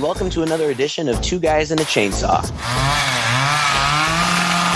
and welcome to another edition of Two Guys and a Chainsaw.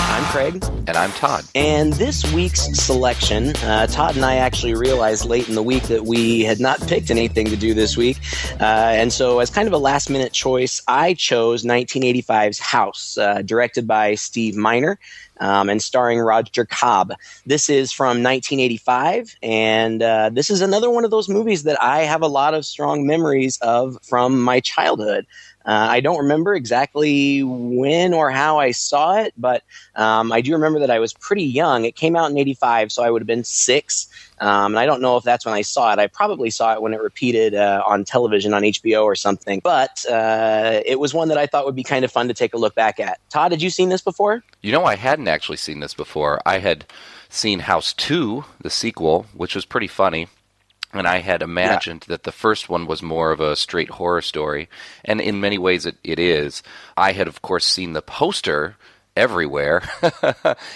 I'm Craig. And I'm Todd. And this week's selection, Todd and I actually realized late in the week that we had not picked anything to do this week. And so as kind of a last-minute choice, I chose 1985's House, directed by Steve Miner. And starring Roger Cobb. This is from 1985, and this is another one of those movies that I have a lot of strong memories of from my childhood. I don't remember exactly when or how I saw it, but I do remember that I was pretty young. It came out in 85, so I would have been 6. And I don't know if that's when I saw it. I probably saw it when it repeated on television on HBO or something. But it was one that I thought would be kind of fun to take a look back at. Todd, had you seen this before? You know, I hadn't actually seen this before. I had seen House 2, the sequel, which was pretty funny. And I had imagined that the first one was more of a straight horror story. And in many ways it is. I had, of course, seen the poster everywhere.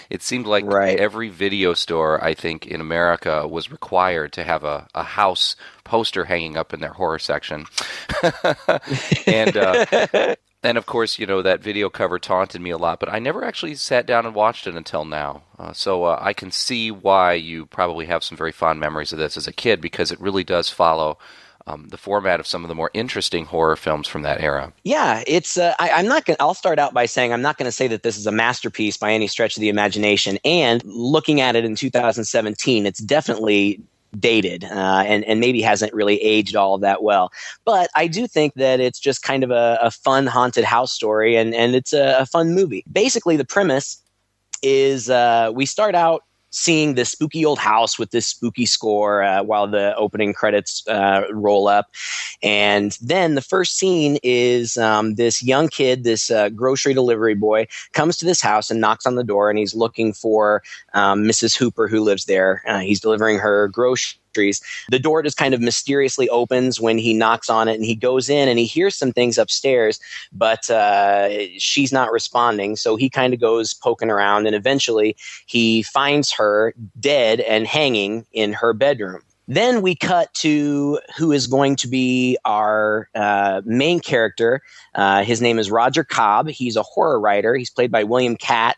It seemed like every video store, I think, in America was required to have a House poster hanging up in their horror section. And of course, you know, that video cover taunted me a lot, but I never actually sat down and watched it until now. So I can see why you probably have some very fond memories of this as a kid, because it really does follow the format of some of the more interesting horror films from that era. Yeah, it's. I'll start out by saying I'm not going to say that this is a masterpiece by any stretch of the imagination. And looking at it in 2017, it's definitely dated and maybe hasn't really aged all that well. But I do think that it's just kind of a fun haunted house story, and it's a fun movie. Basically, the premise is we start out seeing this spooky old house with this spooky score while the opening credits roll up. And then the first scene is this young kid, this grocery delivery boy, comes to this house and knocks on the door, and he's looking for Mrs. Hooper, who lives there. He's delivering her groceries. The door just kind of mysteriously opens when he knocks on it, and he goes in and he hears some things upstairs, but she's not responding. So he kind of goes poking around, and eventually he finds her dead and hanging in her bedroom. Then we cut to who is going to be our main character. His name is Roger Cobb. He's a horror writer. He's played by William Catt,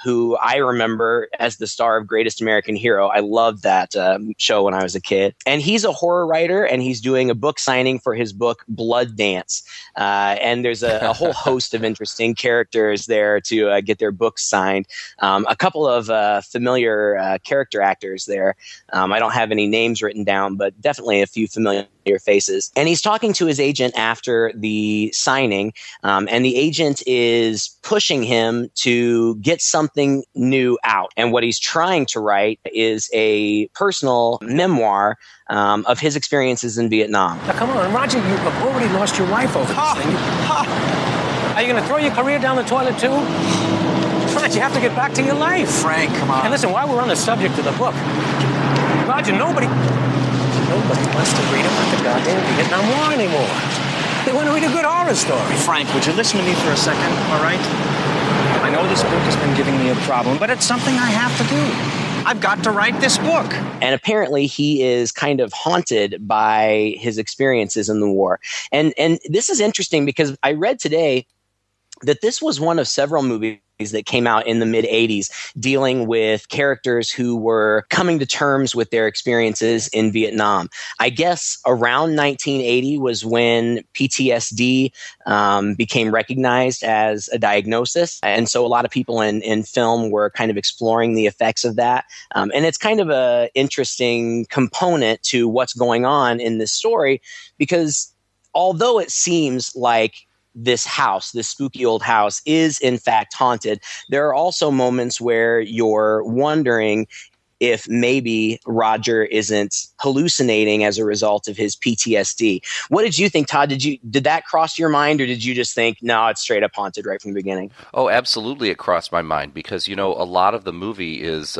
who I remember as the star of Greatest American Hero. I loved that show when I was a kid. And he's a horror writer, and he's doing a book signing for his book Blood Dance. And there's a whole host of interesting characters there to get their books signed. A couple of familiar character actors there. I don't have any names written down, but definitely a few familiar faces. And he's talking to his agent after the signing, and the agent is pushing him to get something new out. And what he's trying to write is a personal memoir of his experiences in Vietnam. Now, come on, Roger, you have already lost your wife over this thing. Are you going to throw your career down the toilet, too? Roger, you have to get back to your life. Frank, come on. And listen, while we're on the subject of the book, Roger, nobody wants to read about the goddamn Vietnam War anymore. They want to read a good horror story. Frank, would you listen to me for a second, all right? I know this book has been giving me a problem, but it's something I have to do. I've got to write this book. And apparently he is kind of haunted by his experiences in the war. And this is interesting because I read today that this was one of several movies that came out in the mid-'80s dealing with characters who were coming to terms with their experiences in Vietnam. I guess around 1980 was when PTSD became recognized as a diagnosis. And so a lot of people in film were kind of exploring the effects of that. And it's kind of an interesting component to what's going on in this story, because although it seems like this house, this spooky old house, is in fact haunted, there are also moments where you're wondering if maybe Roger isn't hallucinating as a result of his PTSD. What did you think, Todd? Did that cross your mind, or did you just think, no, it's straight up haunted right from the beginning? Oh, absolutely, it crossed my mind, because, you know, a lot of the movie is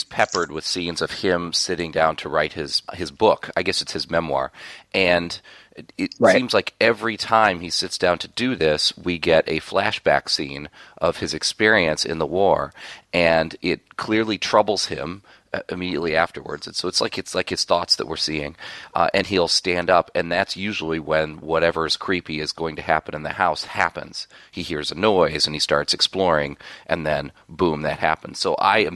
peppered with scenes of him sitting down to write his book. I guess it's his memoir. And it seems like every time he sits down to do this, we get a flashback scene of his experience in the war. And it clearly troubles him immediately afterwards. And so it's like his thoughts that we're seeing, and he'll stand up, and that's usually when whatever is creepy is going to happen in the house happens. He hears a noise and he starts exploring, and then boom, that happens. So I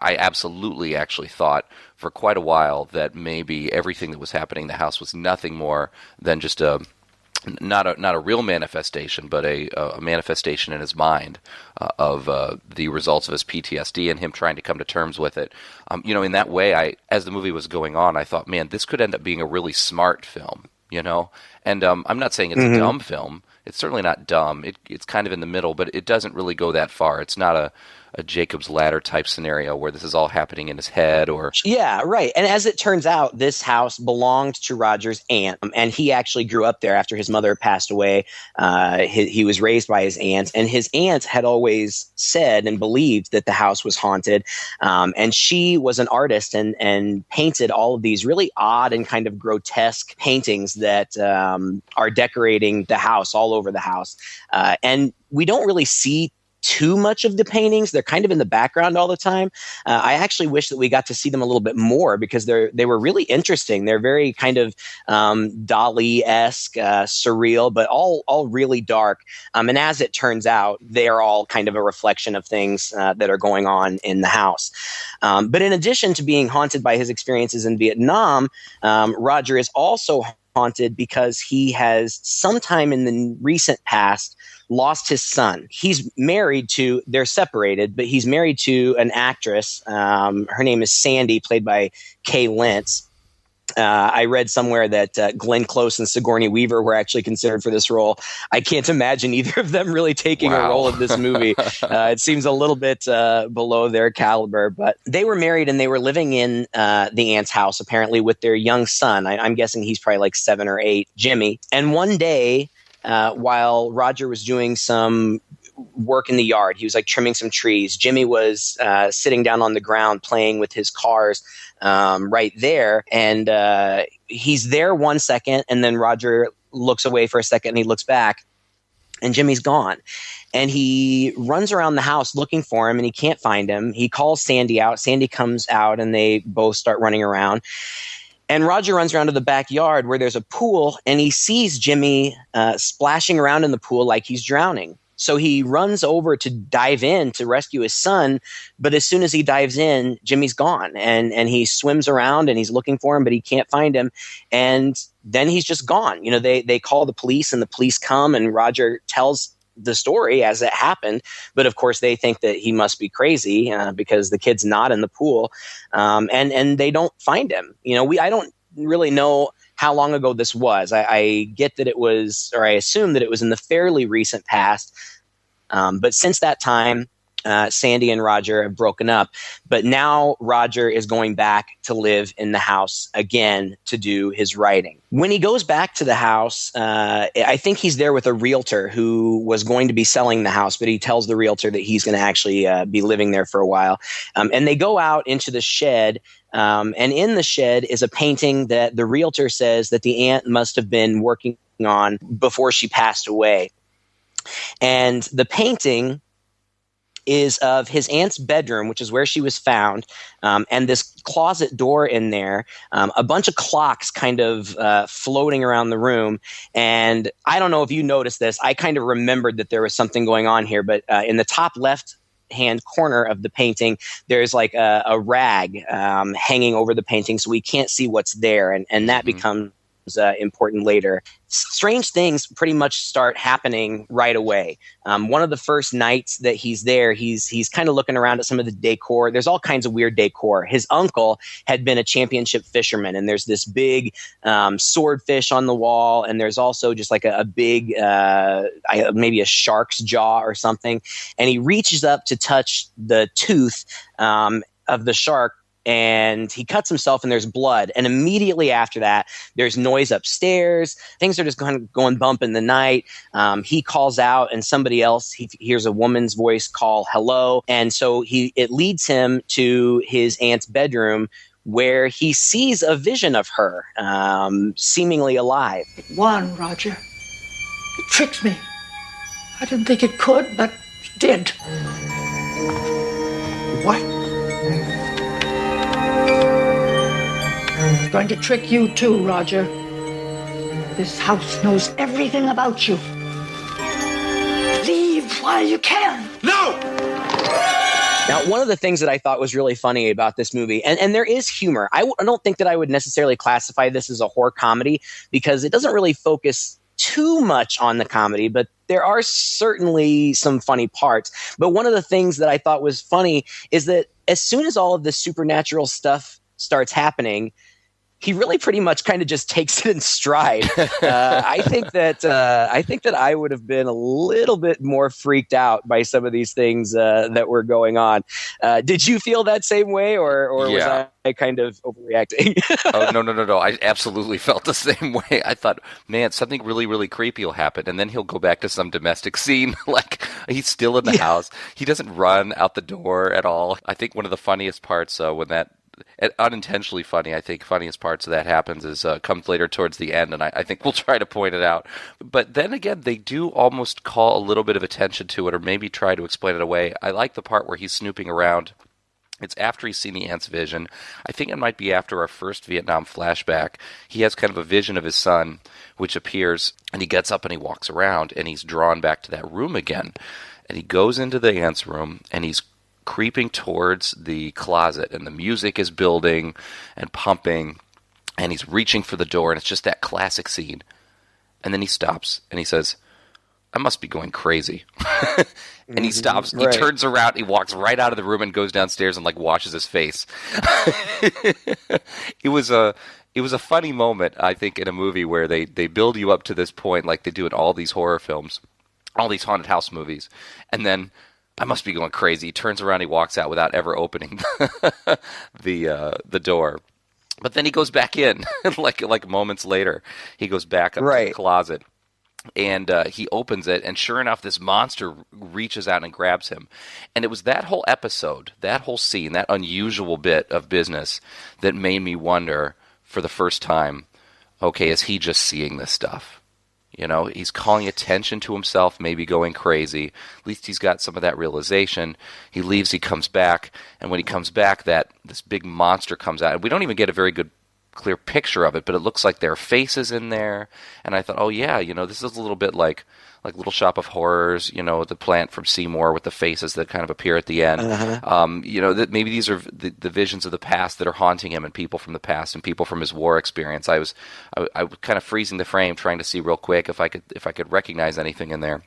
absolutely actually thought for quite a while that maybe everything that was happening in the house was nothing more than just not a real manifestation, but a manifestation in his mind of the results of his PTSD and him trying to come to terms with it. In that way, as the movie was going on, I thought, man, this could end up being a really smart film, And I'm not saying it's a dumb film. It's certainly not dumb. It's kind of in the middle, but it doesn't really go that far. It's not a Jacob's Ladder type scenario where this is all happening in his head or... Yeah, right. And as it turns out, this house belonged to Roger's aunt, and he actually grew up there after his mother passed away. He was raised by his aunt, and his aunt had always said and believed that the house was haunted. And she was an artist and painted all of these really odd and kind of grotesque paintings that are decorating the house, all over the house. And we don't really see too much of the paintings. They're kind of in the background all the time. I actually wish that we got to see them a little bit more because they were really interesting. They're very kind of Dali-esque, surreal, but all really dark. And as it turns out, they are all kind of a reflection of things that are going on in the house. But in addition to being haunted by his experiences in Vietnam, Roger is also haunted because he has sometime in the recent past lost his son. They're separated, but he's married to an actress. Her name is Sandy, played by Kay Lentz. I read somewhere that Glenn Close and Sigourney Weaver were actually considered for this role. I can't imagine either of them really taking a role in this movie. It seems a little bit below their caliber, but they were married and they were living in the aunt's house, apparently, with their young son. I'm guessing he's probably like 7 or 8, Jimmy. And one day, while Roger was doing some work in the yard, he was like trimming some trees. Jimmy was sitting down on the ground playing with his cars right there. And he's there 1 second, and then Roger looks away for a second and he looks back, and Jimmy's gone. And he runs around the house looking for him, and he can't find him. He calls Sandy out. Sandy comes out, and they both start running around. And Roger runs around to the backyard where there's a pool, and he sees Jimmy splashing around in the pool like he's drowning. So he runs over to dive in to rescue his son, but as soon as he dives in, Jimmy's gone. And he swims around, and he's looking for him, but he can't find him. And then he's just gone. They call the police, and the police come, and Roger tells the story as it happened, but of course they think that he must be crazy because the kid's not in the pool, and they don't find him. I don't really know how long ago this was. I get that it was, or I assume that it was in the fairly recent past, but since that time, Sandy and Roger have broken up, but now Roger is going back to live in the house again to do his writing. When he goes back to the house, I think he's there with a realtor who was going to be selling the house, but he tells the realtor that he's going to actually be living there for a while. And they go out into the shed, and in the shed is a painting that the realtor says that the aunt must have been working on before she passed away. And the painting is of his aunt's bedroom, which is where she was found, and this closet door in there, a bunch of clocks kind of floating around the room. And I don't know if you noticed this. I kind of remembered that there was something going on here, but in the top left hand corner of the painting, there's like a rag hanging over the painting, so we can't see what's there, and that becomes important later. Strange things pretty much start happening right away. One of the first nights that he's there, he's kind of looking around at some of the decor. There's all kinds of weird decor. His uncle had been a championship fisherman, and there's this big swordfish on the wall, and there's also just like a big, maybe a shark's jaw or something. And he reaches up to touch the tooth of the shark, and he cuts himself, and there's blood. And immediately after that, there's noise upstairs. Things are just going bump in the night. He calls out, and somebody else, he hears a woman's voice call hello. And so it leads him to his aunt's bedroom, where he sees a vision of her, seemingly alive. It won, Roger. It tricked me. I didn't think it could, but it did. What? going to trick you too, Roger. This house knows everything about you. Leave while you can. No! Now, one of the things that I thought was really funny about this movie, and there is humor. I don't think that I would necessarily classify this as a horror comedy because it doesn't really focus too much on the comedy, but there are certainly some funny parts. But one of the things that I thought was funny is that as soon as all of this supernatural stuff starts happening, he really pretty much kind of just takes it in stride. I think that I would have been a little bit more freaked out by some of these things that were going on. Did you feel that same way, or was I kind of overreacting? Oh, no. I absolutely felt the same way. I thought, man, something really, really creepy will happen, and then he'll go back to some domestic scene. Like, he's still in the house. He doesn't run out the door at all. I think one of the funniest parts when that unintentionally funny, I think funniest parts of that happens is comes later towards the end, and I think we'll try to point it out. But then again, they do almost call a little bit of attention to it, or maybe try to explain it away. I like the part where he's snooping around. It's after he's seen the ant's vision. I think it might be after our first Vietnam flashback. He has kind of a vision of his son, which appears, and he gets up and he walks around, and he's drawn back to that room again. And he goes into the ant's room, and he's creeping towards the closet, and the music is building and pumping, and he's reaching for the door, and it's just that classic scene. And then he stops, and he says, I must be going crazy. And he stops, he turns around, he walks right out of the room and goes downstairs and, like, washes his face. It was a funny moment, I think, in a movie where they build you up to this point like they do in all these horror films, all these haunted house movies, and then I must be going crazy. He turns around, he walks out without ever opening the door. But then he goes back in, like moments later. He goes back up to the closet, and he opens it, and sure enough, this monster reaches out and grabs him. And it was that whole episode, that whole scene, that unusual bit of business that made me wonder for the first time, okay, is he just seeing this stuff? You know, he's calling attention to himself, maybe going crazy. At least he's got some of that realization. He leaves, he comes back, and when he comes back, this big monster comes out. And we don't even get a very good, clear picture of it, but it looks like there are faces in there. And I thought, oh yeah, this is a little bit like Little Shop of Horrors, the plant from Seymour with the faces that kind of appear at the end. That maybe these are the visions of the past that are haunting him, and people from the past and people from his war experience. I was kind of freezing the frame, trying to see real quick if I could recognize anything in there.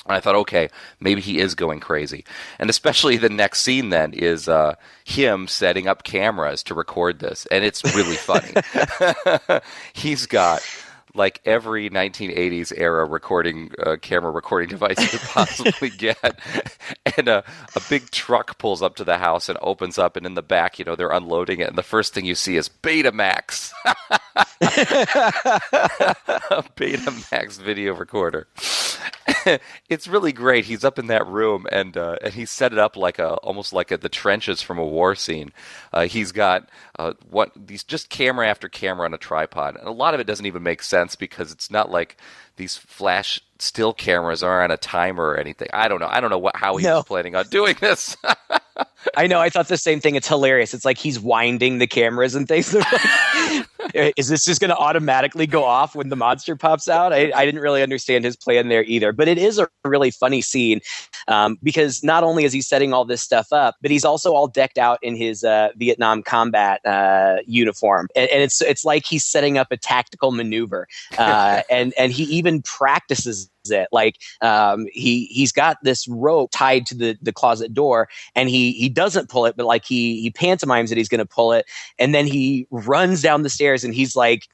And I thought, okay, maybe he is going crazy. And especially the next scene then is him setting up cameras to record this. And it's really funny. He's got like every 1980s era camera recording device you could possibly get. And a big truck pulls up to the house and opens up, and in the back, they're unloading it, and the first thing you see is Betamax. A Betamax video recorder. It's really great. He's up in that room, and he set it up almost like the trenches from a war scene. He's got these just camera after camera on a tripod, and a lot of it doesn't even make sense because it's not like these flash still cameras are on a timer or anything. I don't know how he was planning on doing this. I know. I thought the same thing. It's hilarious. It's like he's winding the cameras and things. Is this just going to automatically go off when the monster pops out? I didn't really understand his plan there either. But it is a really funny scene because not only is he setting all this stuff up, but he's also all decked out in his Vietnam combat uniform. And it's like he's setting up a tactical maneuver. And he even practices it. Like he's got this rope tied to the closet door, and he doesn't pull it, but like he pantomimes that he's going to pull it, and then he runs down the stairs, and he's like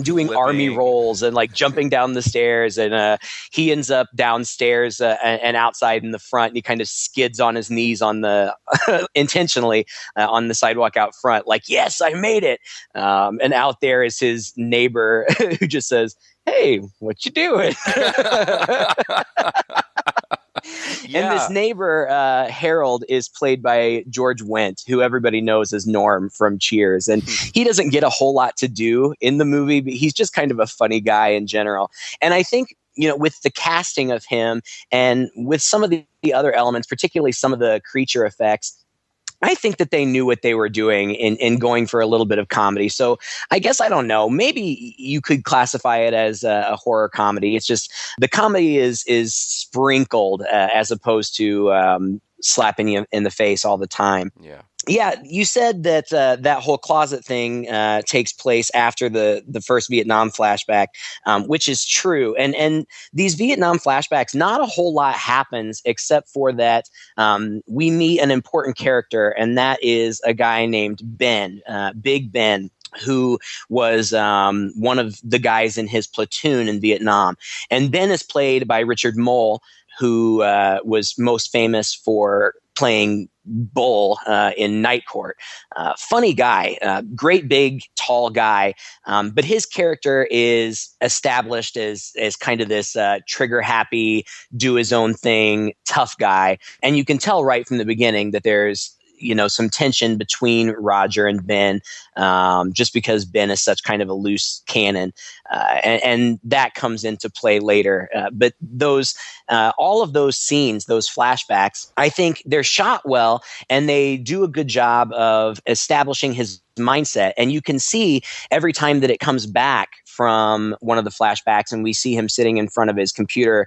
doing army rolls and like jumping down the stairs, and he ends up downstairs and outside in the front, and he kind of skids on his knees on the intentionally on the sidewalk out front, like, yes, I made it. And out there is his neighbor who just says, hey, what you doing? And this neighbor, Harold, is played by George Wendt, who everybody knows as Norm from Cheers. And he doesn't get a whole lot to do in the movie, but he's just kind of a funny guy in general. And I think, with the casting of him and with some of the other elements, particularly some of the creature effects, I think that they knew what they were doing in going for a little bit of comedy. So I guess I don't know. Maybe you could classify it as a horror comedy. It's just the comedy is sprinkled as opposed to slapping you in the face all the time. Yeah. Yeah, you said that that whole closet thing takes place after the first Vietnam flashback, which is true. And these Vietnam flashbacks, not a whole lot happens except for that we meet an important character, and that is a guy named Ben, Big Ben, who was one of the guys in his platoon in Vietnam. And Ben is played by Richard Mole, who was most famous for playing Bull in Night Court. Funny guy, great big tall guy, but his character is established as kind of this trigger happy, do his own thing, tough guy, and you can tell right from the beginning that there's some tension between Roger and Ben, just because Ben is such kind of a loose cannon, and that comes into play later. But those, all of those scenes, those flashbacks, I think they're shot well, and they do a good job of establishing his mindset. And you can see every time that it comes back from one of the flashbacks, and we see him sitting in front of his computer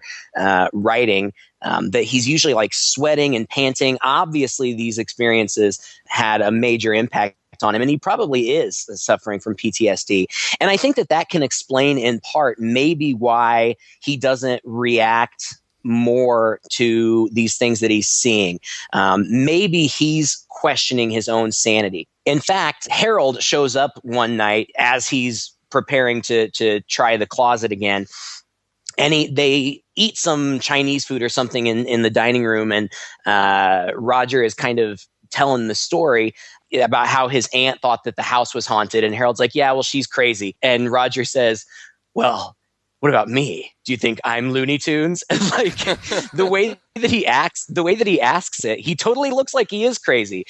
writing, that he's usually like sweating and panting. Obviously, these experiences had a major impact on him, and he probably is suffering from PTSD. And I think that can explain in part maybe why he doesn't react more to these things that he's seeing. Maybe he's questioning his own sanity. In fact, Harold shows up one night as he's preparing to try the closet again, and they eat some Chinese food or something in the dining room, and Roger is kind of telling the story about how his aunt thought that the house was haunted, and Harold's like, yeah, well, she's crazy. And Roger says, well, what about me? Do you think I'm Looney Tunes? And like the way that he asks it, he totally looks like he is crazy.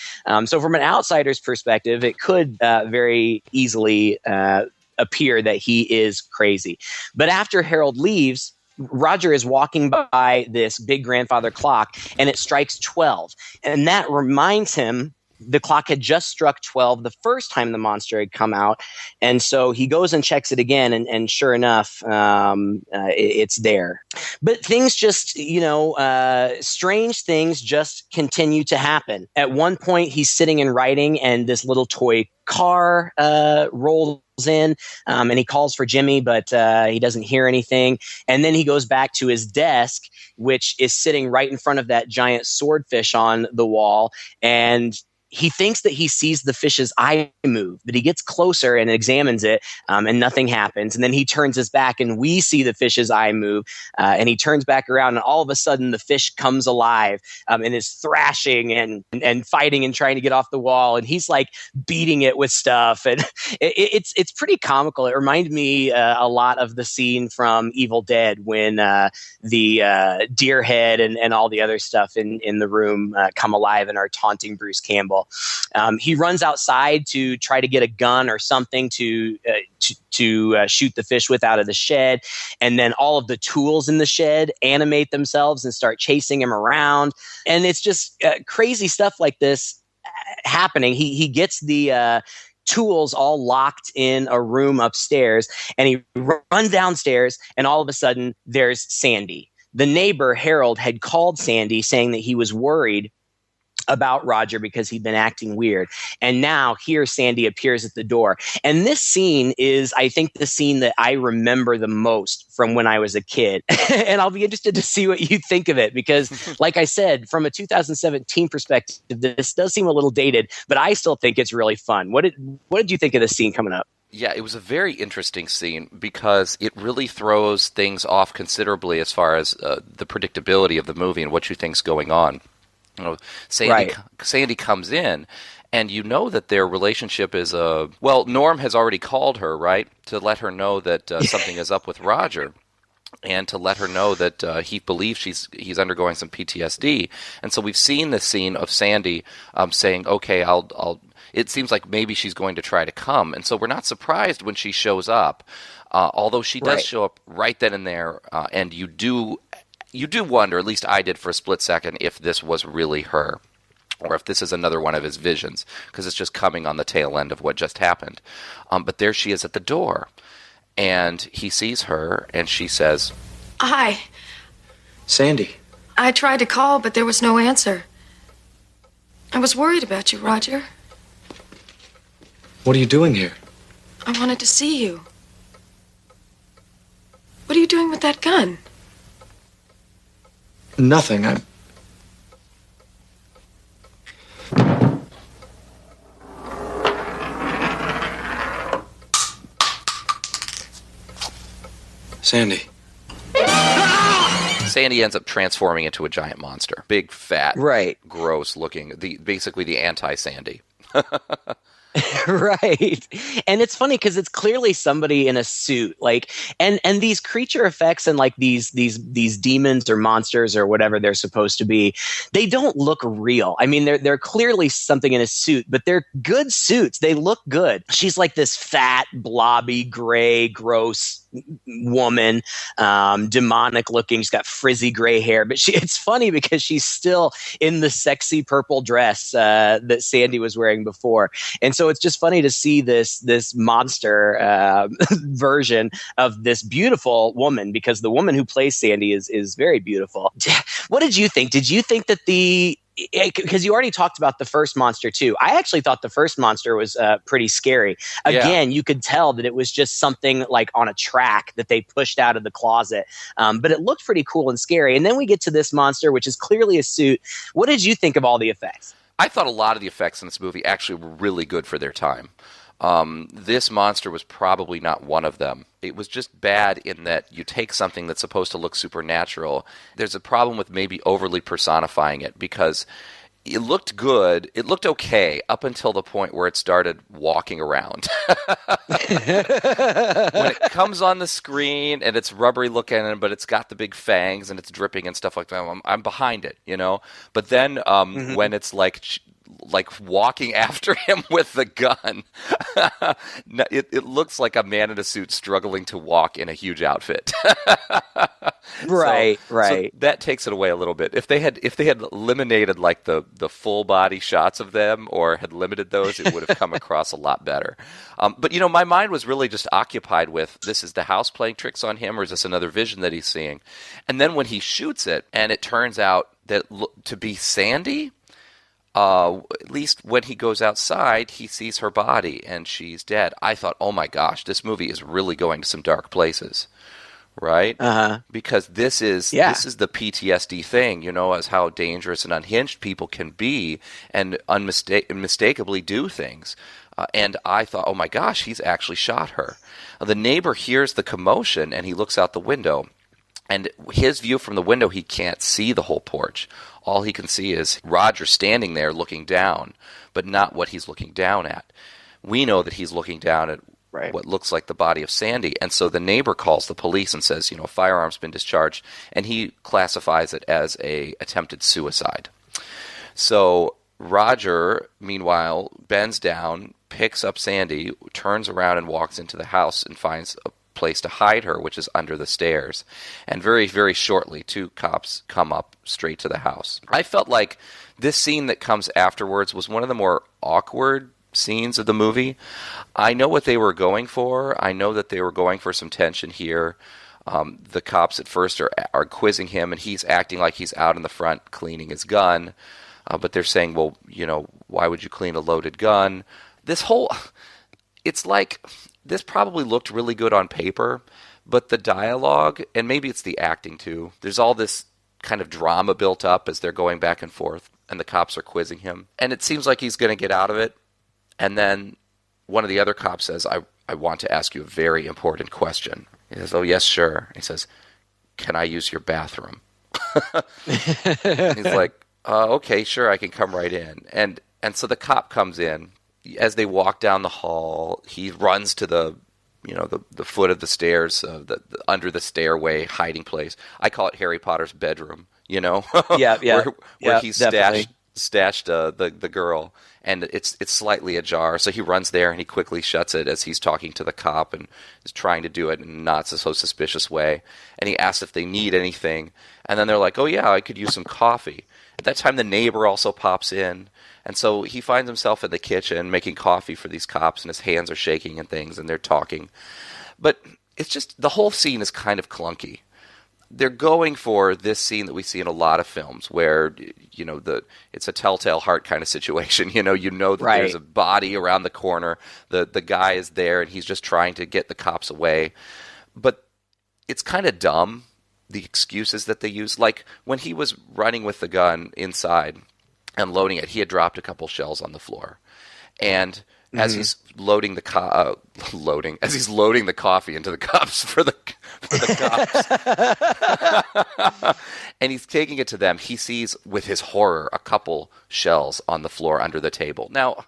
So from an outsider's perspective, it could very easily appear that he is crazy. But after Harold leaves, Roger is walking by this big grandfather clock, and it strikes 12. And that reminds him the clock had just struck 12 the first time the monster had come out. And so he goes and checks it again, and sure enough, it's there. But things just, strange things just continue to happen. At one point, he's sitting and writing, and this little toy car rolls in, and he calls for Jimmy, but he doesn't hear anything. And then he goes back to his desk, which is sitting right in front of that giant swordfish on the wall, and he thinks that he sees the fish's eye move, but he gets closer and examines it, and nothing happens. And then he turns his back, and we see the fish's eye move, and he turns back around, and all of a sudden the fish comes alive, and is thrashing and fighting and trying to get off the wall, and he's like beating it with stuff, and it's pretty comical. It reminded me a lot of the scene from Evil Dead when the deer head and all the other stuff in the room come alive and are taunting Bruce Campbell. He runs outside to try to get a gun or something to shoot the fish with out of the shed, and then all of the tools in the shed animate themselves and start chasing him around, and it's just crazy stuff like this happening. He gets the tools all locked in a room upstairs, and he runs downstairs, and all of a sudden there's Sandy. The neighbor, Harold, had called Sandy saying that he was worried about Roger because he'd been acting weird. And now here Sandy appears at the door. And this scene is, I think, the scene that I remember the most from when I was a kid. And I'll be interested to see what you think of it, because like I said, from a 2017 perspective, this does seem a little dated, but I still think it's really fun. What did you think of this scene coming up? Yeah, it was a very interesting scene because it really throws things off considerably as far as the predictability of the movie and what you think's going on. Sandy comes in, and you know that their relationship is Norm has already called her, right, to let her know that something is up with Roger, and to let her know that he believes he's undergoing some PTSD. And so we've seen this scene of Sandy saying, "Okay, I'll." It seems like maybe she's going to try to come, and so we're not surprised when she shows up, although she does show up right then and there, and you do wonder, at least I did for a split second, if this was really her. or if this is another one of his visions, because it's just coming on the tail end of what just happened. But there she is at the door, and he sees her, and she says, Hi. Sandy. I tried to call, but there was no answer. I was worried about you, Roger. What are you doing here? I wanted to see you. What are you doing with that gun? Nothing. Sandy. Sandy ends up transforming into a giant monster. Big, fat, Right. gross looking. Basically the anti-Sandy. Right. And it's funny because it's clearly somebody in a suit, like, and these creature effects and like these demons or monsters or whatever they're supposed to be, they don't look real. I mean, they're clearly something in a suit, but they're good suits. They look good. She's like this fat, blobby, gray, gross woman, demonic looking. She's got frizzy gray hair, but it's funny because she's still in the sexy purple dress that Sandy was wearing before. And so it's just funny to see this monster version of this beautiful woman, because the woman who plays Sandy is very beautiful. What did you think? Did you think that because you already talked about the first monster too. I actually thought the first monster was pretty scary. Again, You could tell that it was just something like on a track that they pushed out of the closet. But it looked pretty cool and scary. And then we get to this monster, which is clearly a suit. What did you think of all the effects? I thought a lot of the effects in this movie actually were really good for their time. This monster was probably not one of them. It was just bad in that you take something that's supposed to look supernatural. There's a problem with maybe overly personifying it, because it looked good. It looked okay up until the point where it started walking around. When it comes on the screen and it's rubbery looking, but it's got the big fangs and it's dripping and stuff like that, I'm behind it, you know? But then when it's like walking after him with the gun, it looks like a man in a suit struggling to walk in a huge outfit. Right. So that takes it away a little bit. If they had eliminated like the full body shots of them, or had limited those, it would have come across a lot better. But my mind was really just occupied with, this is the house playing tricks on him, or is this another vision that he's seeing? And then when he shoots it and it turns out that to be Sandy, at least when he goes outside, he sees her body and she's dead. I thought, oh my gosh, this movie is really going to some dark places, right? Because this is the PTSD thing, as how dangerous and unhinged people can be and unmistakably do things. And I thought, oh my gosh, he's actually shot her. The neighbor hears the commotion and he looks out the window. And his view from the window, he can't see the whole porch. All he can see is Roger standing there looking down, but not what he's looking down at. We know that he's looking down at what looks like the body of Sandy. And so the neighbor calls the police and says, firearm's been discharged. And he classifies it as a attempted suicide. So Roger, meanwhile, bends down, picks up Sandy, turns around and walks into the house and finds a place to hide her, which is under the stairs. And very, very shortly, 2 cops come up straight to the house. I felt like this scene that comes afterwards was one of the more awkward scenes of the movie. I know what they were going for. I know that they were going for some tension here. The cops at first are quizzing him, and he's acting like he's out in the front cleaning his gun. But they're saying, well, why would you clean a loaded gun? It's like, this probably looked really good on paper, but the dialogue, and maybe it's the acting too, there's all this kind of drama built up as they're going back and forth, and the cops are quizzing him. And it seems like he's going to get out of it. And then one of the other cops says, I want to ask you a very important question. He says, oh, yes, sure. He says, can I use your bathroom? He's like, okay, sure, I can come right in. And so the cop comes in. As they walk down the hall, he runs to the foot of the stairs, under the stairway hiding place. I call it Harry Potter's bedroom, where he stashed the girl, and it's slightly ajar. So he runs there and he quickly shuts it as he's talking to the cop and is trying to do it in not so suspicious way. And he asks if they need anything, and then they're like, "Oh yeah, I could use some coffee." At that time, the neighbor also pops in. And so he finds himself in the kitchen making coffee for these cops, and his hands are shaking and things, and they're talking. But it's just, the whole scene is kind of clunky. They're going for this scene that we see in a lot of films where, it's a telltale heart kind of situation. That there's a body around the corner. The guy is there, and he's just trying to get the cops away. But it's kind of dumb, the excuses that they use. Like, when he was running with the gun inside and loading it, he had dropped a couple shells on the floor. And as he's loading the as he's loading the coffee into the cups for the cops, and he's taking it to them, he sees with his horror a couple shells on the floor under the table. Now,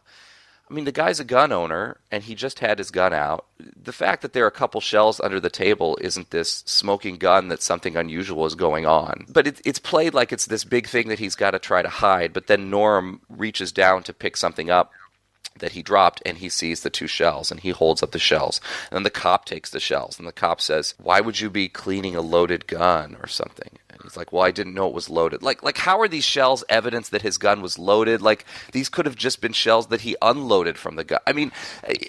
I mean, the guy's a gun owner, and he just had his gun out. The fact that there are a couple shells under the table isn't this smoking gun that something unusual is going on. But it's played like it's this big thing that he's got to try to hide, but then Norm reaches down to pick something up that he dropped, and he sees the 2 shells, and he holds up the shells. And then the cop takes the shells, and the cop says, "Why would you be cleaning a loaded gun?" or something. And he's like, "Well, I didn't know it was loaded." Like how are these shells evidence that his gun was loaded? Like, these could have just been shells that he unloaded from the gun. I mean,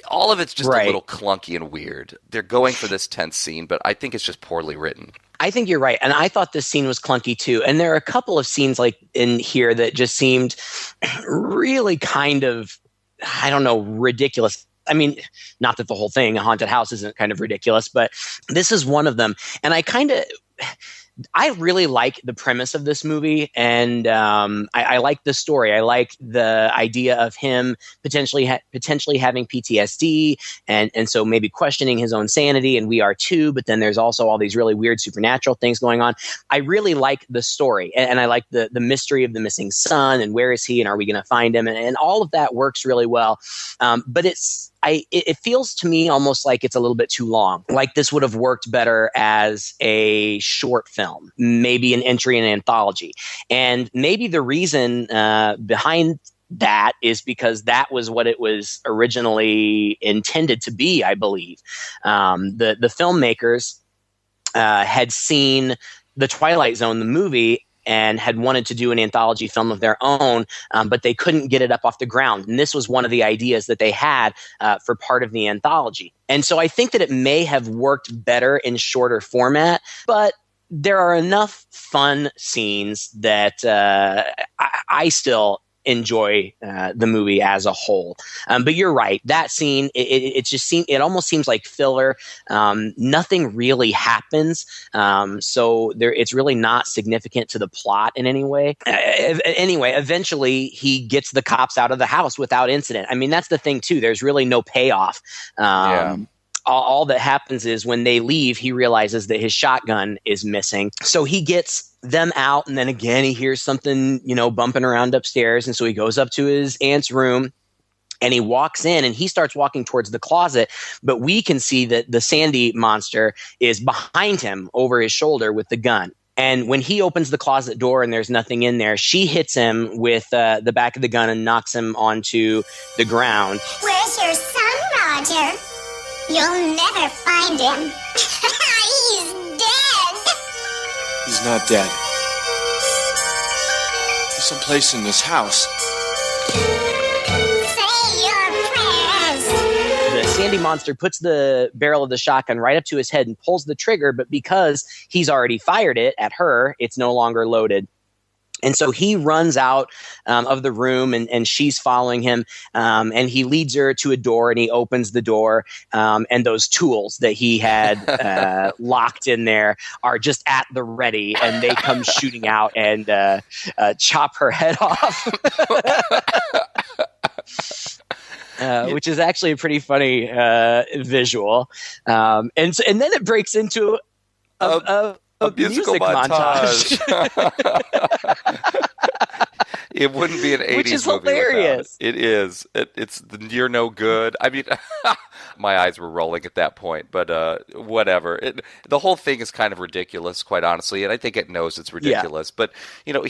all of it's just a little clunky and weird. They're going for this tense scene, but I think it's just poorly written. I think you're right. And I thought this scene was clunky too. And there are a couple of scenes like in here that just seemed really kind of, I don't know, ridiculous. I mean, not that the whole thing, a haunted house, isn't kind of ridiculous, but this is one of them. And I really like the premise of this movie, and I like the story. I like the idea of him potentially having PTSD, and so maybe questioning his own sanity, and we are too, but then there's also all these really weird supernatural things going on. I really like the story, and I like the mystery of the missing son, and where is he, and are we going to find him, and all of that works really well. But it feels to me almost like it's a little bit too long. Like this would have worked better as a short film, maybe an entry in an anthology. And maybe the reason behind that is because that was what it was originally intended to be, I believe. The filmmakers had seen The Twilight Zone, the movie, and had wanted to do an anthology film of their own, but they couldn't get it up off the ground. And this was one of the ideas that they had for part of the anthology. And so I think that it may have worked better in shorter format, but there are enough fun scenes that I still enjoy the movie as a whole. But you're right. That scene, it almost seems like filler. Nothing really happens. So it's really not significant to the plot in any way. Anyway, eventually he gets the cops out of the house without incident. I mean, that's the thing too. There's really no payoff. All that happens is when they leave, he realizes that his shotgun is missing. So he gets them out, and then again he hears something, bumping around upstairs, and so he goes up to his aunt's room, and he walks in, and he starts walking towards the closet, but we can see that the Sandy monster is behind him over his shoulder with the gun. And when he opens the closet door and there's nothing in there, she hits him with the back of the gun and knocks him onto the ground. "Where's your son, Roger? You'll never find him. He's dead." He's not dead. He's someplace in this house. Say your prayers. The Sandy monster puts the barrel of the shotgun right up to his head and pulls the trigger, but because he's already fired it at her, it's no longer loaded. And so he runs out of the room, and she's following him, and he leads her to a door, and he opens the door, and those tools that he had locked in there are just at the ready, and they come shooting out and chop her head off. Which is actually a pretty funny visual. And then it breaks into a music montage. It wouldn't be an 80s Which is movie hilarious. It is. It's You're No Good. I mean, my eyes were rolling at that point, but whatever. The whole thing is kind of ridiculous, quite honestly, and I think it knows it's ridiculous. Yeah. But,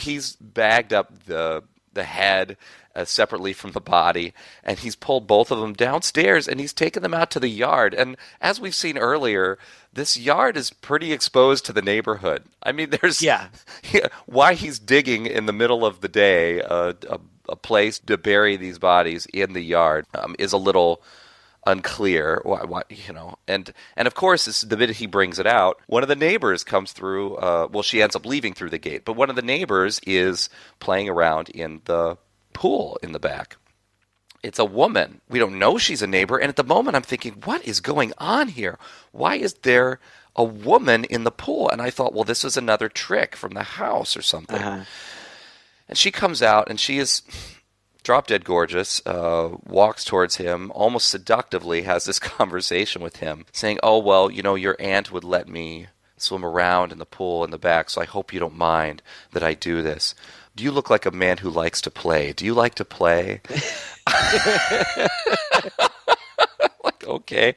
he's bagged up the head, separately from the body, and he's pulled both of them downstairs, and he's taken them out to the yard. And as we've seen earlier, this yard is pretty exposed to the neighborhood. I mean, there's why he's digging in the middle of the day a place to bury these bodies in the yard is a little unclear. Why, and of course, the minute he brings it out, one of the neighbors comes through. She ends up leaving through the gate, but one of the neighbors is playing around in the pool in the back. It's a woman. We don't know she's a neighbor, and at the moment I'm thinking, what is going on here? Why is there a woman in the pool? And I thought, well, this is another trick from the house or something. And she comes out, and she is drop dead gorgeous, walks towards him, almost seductively has this conversation with him, saying, oh, well, your aunt would let me swim around in the pool in the back, so I hope you don't mind that I do this. Do you look like a man who likes to play? Do you like to play? Okay.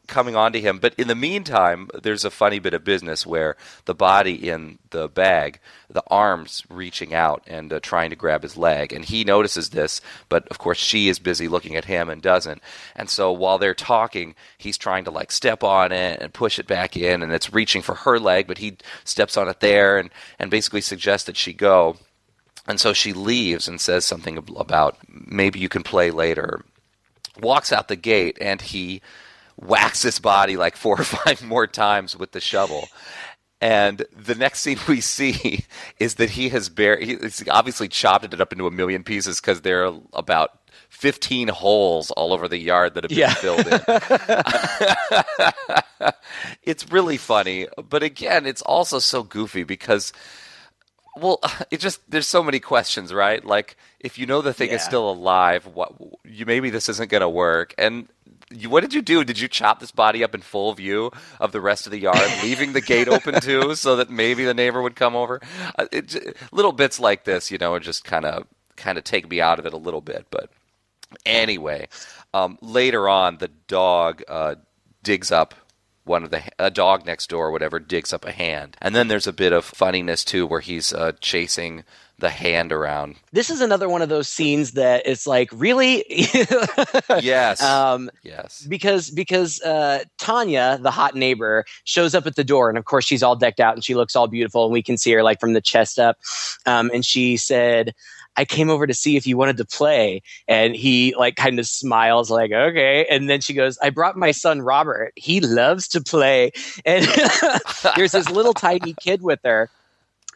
Coming on to him. But in the meantime, there's a funny bit of business where the body in the bag, the arms reaching out and trying to grab his leg. And he notices this, but of course she is busy looking at him and doesn't. And so while they're talking, he's trying to step on it and push it back in, and it's reaching for her leg, but he steps on it there and basically suggests that she go. And so she leaves and says something about maybe you can play later. Walks out the gate, and he whacks his body 4 or 5 more times with the shovel. And the next scene we see is that he's obviously chopped it up into a million pieces because there are about 15 holes all over the yard that have been filled in. It's really funny, but again, it's also so goofy because, there's so many questions, right? If you know the thing is still alive, maybe this isn't going to work. And what did you do? Did you chop this body up in full view of the rest of the yard, leaving the gate open too, so that maybe the neighbor would come over? Little bits like this, just kind of take me out of it a little bit. But anyway, later on, the dog digs up. A dog next door or whatever digs up a hand. And then there's a bit of funniness too where he's chasing the hand around. This is another one of those scenes that it's really? Yes. Yes. Because Tanya, the hot neighbor, shows up at the door, and of course she's all decked out and she looks all beautiful, and we can see her from the chest up. And she said, I came over to see if you wanted to play. And he kind of smiles okay. And then she goes, I brought my son, Robert. He loves to play. And there's this little tiny kid with her.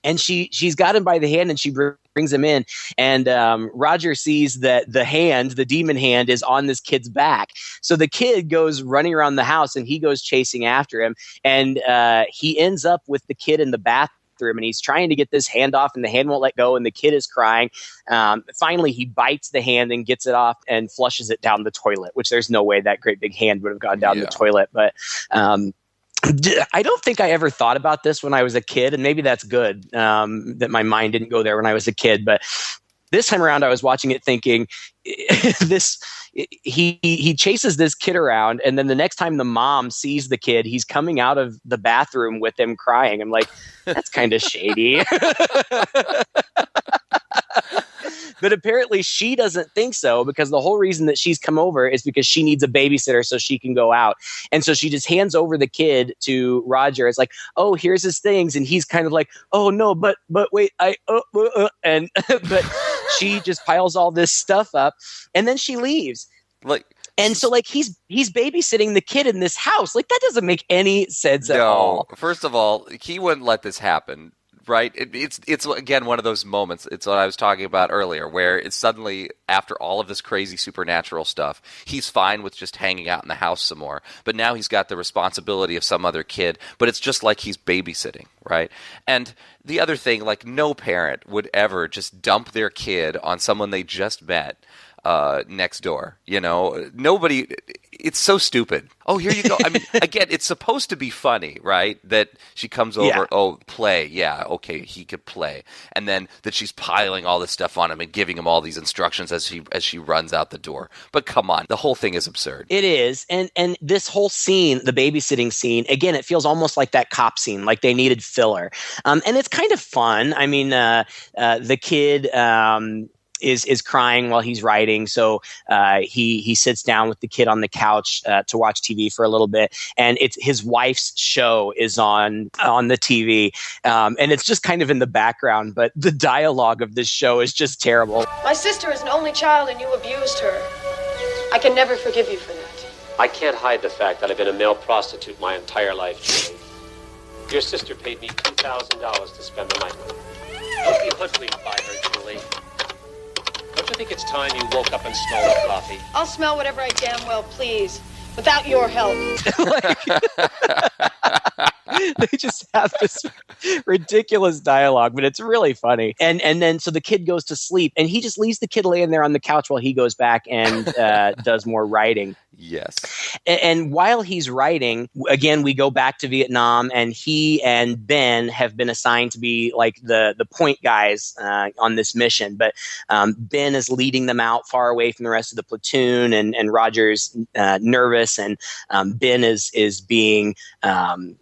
And she's got him by the hand, and she brings him in. And Roger sees that the demon hand, is on this kid's back. So the kid goes running around the house, and he goes chasing after him. And he ends up with the kid in the bathroom, and he's trying to get this hand off, and the hand won't let go, and the kid is crying. Finally, he bites the hand and gets it off and flushes it down the toilet, which there's no way that great big hand would have gone down the toilet. But I don't think I ever thought about this when I was a kid, and maybe that's good that my mind didn't go there when I was a kid. But this time around, I was watching it thinking, he chases this kid around, and then the next time the mom sees the kid, he's coming out of the bathroom with him crying. I'm like, that's kind of shady. But apparently she doesn't think so, because the whole reason that she's come over is because she needs a babysitter so she can go out. And so she just hands over the kid to Roger. It's oh, here's his things. And he's kind of oh no, but wait, and but she just piles all this stuff up, and then she leaves. And so he's babysitting the kid in this house. That doesn't make any sense at all. First of all, he wouldn't let this happen. Right? It's again one of those moments. It's what I was talking about earlier, where it's suddenly, after all of this crazy supernatural stuff, he's fine with just hanging out in the house some more. But now he's got the responsibility of some other kid, but it's just like he's babysitting, right? And the other thing, no parent would ever just dump their kid on someone they just met next door. Nobody. It's so stupid. Oh, here you go. I mean, again, it's supposed to be funny, right? That she comes over, play. Yeah, okay, he could play. And then that she's piling all this stuff on him and giving him all these instructions as she runs out the door. But come on, the whole thing is absurd. It is. And this whole scene, the babysitting scene, again, it feels almost like that cop scene, like they needed filler. And it's kind of fun. I mean, the kid... is crying while he's writing. So he sits down with the kid on the couch to watch TV for a little bit, and it's his wife's show is on the TV, and it's just kind of in the background. But the dialogue of this show is just terrible. My sister is an only child, and you abused her. I can never forgive you for that. I can't hide the fact that I've been a male prostitute my entire life, Julie. Your sister paid me $2,000 to spend the night with her. Don't be hoodwinked by her, Julie. Don't you think it's time you woke up and smelled the coffee? I'll smell whatever I damn well please, without your help. They just have this ridiculous dialogue, but it's really funny. And then so the kid goes to sleep, and he just leaves the kid laying there on the couch while he goes back and does more writing. Yes. And while he's writing, again, we go back to Vietnam, and he and Ben have been assigned to be like the point guys on this mission. But Ben is leading them out far away from the rest of the platoon, and Roger's nervous, and Ben is being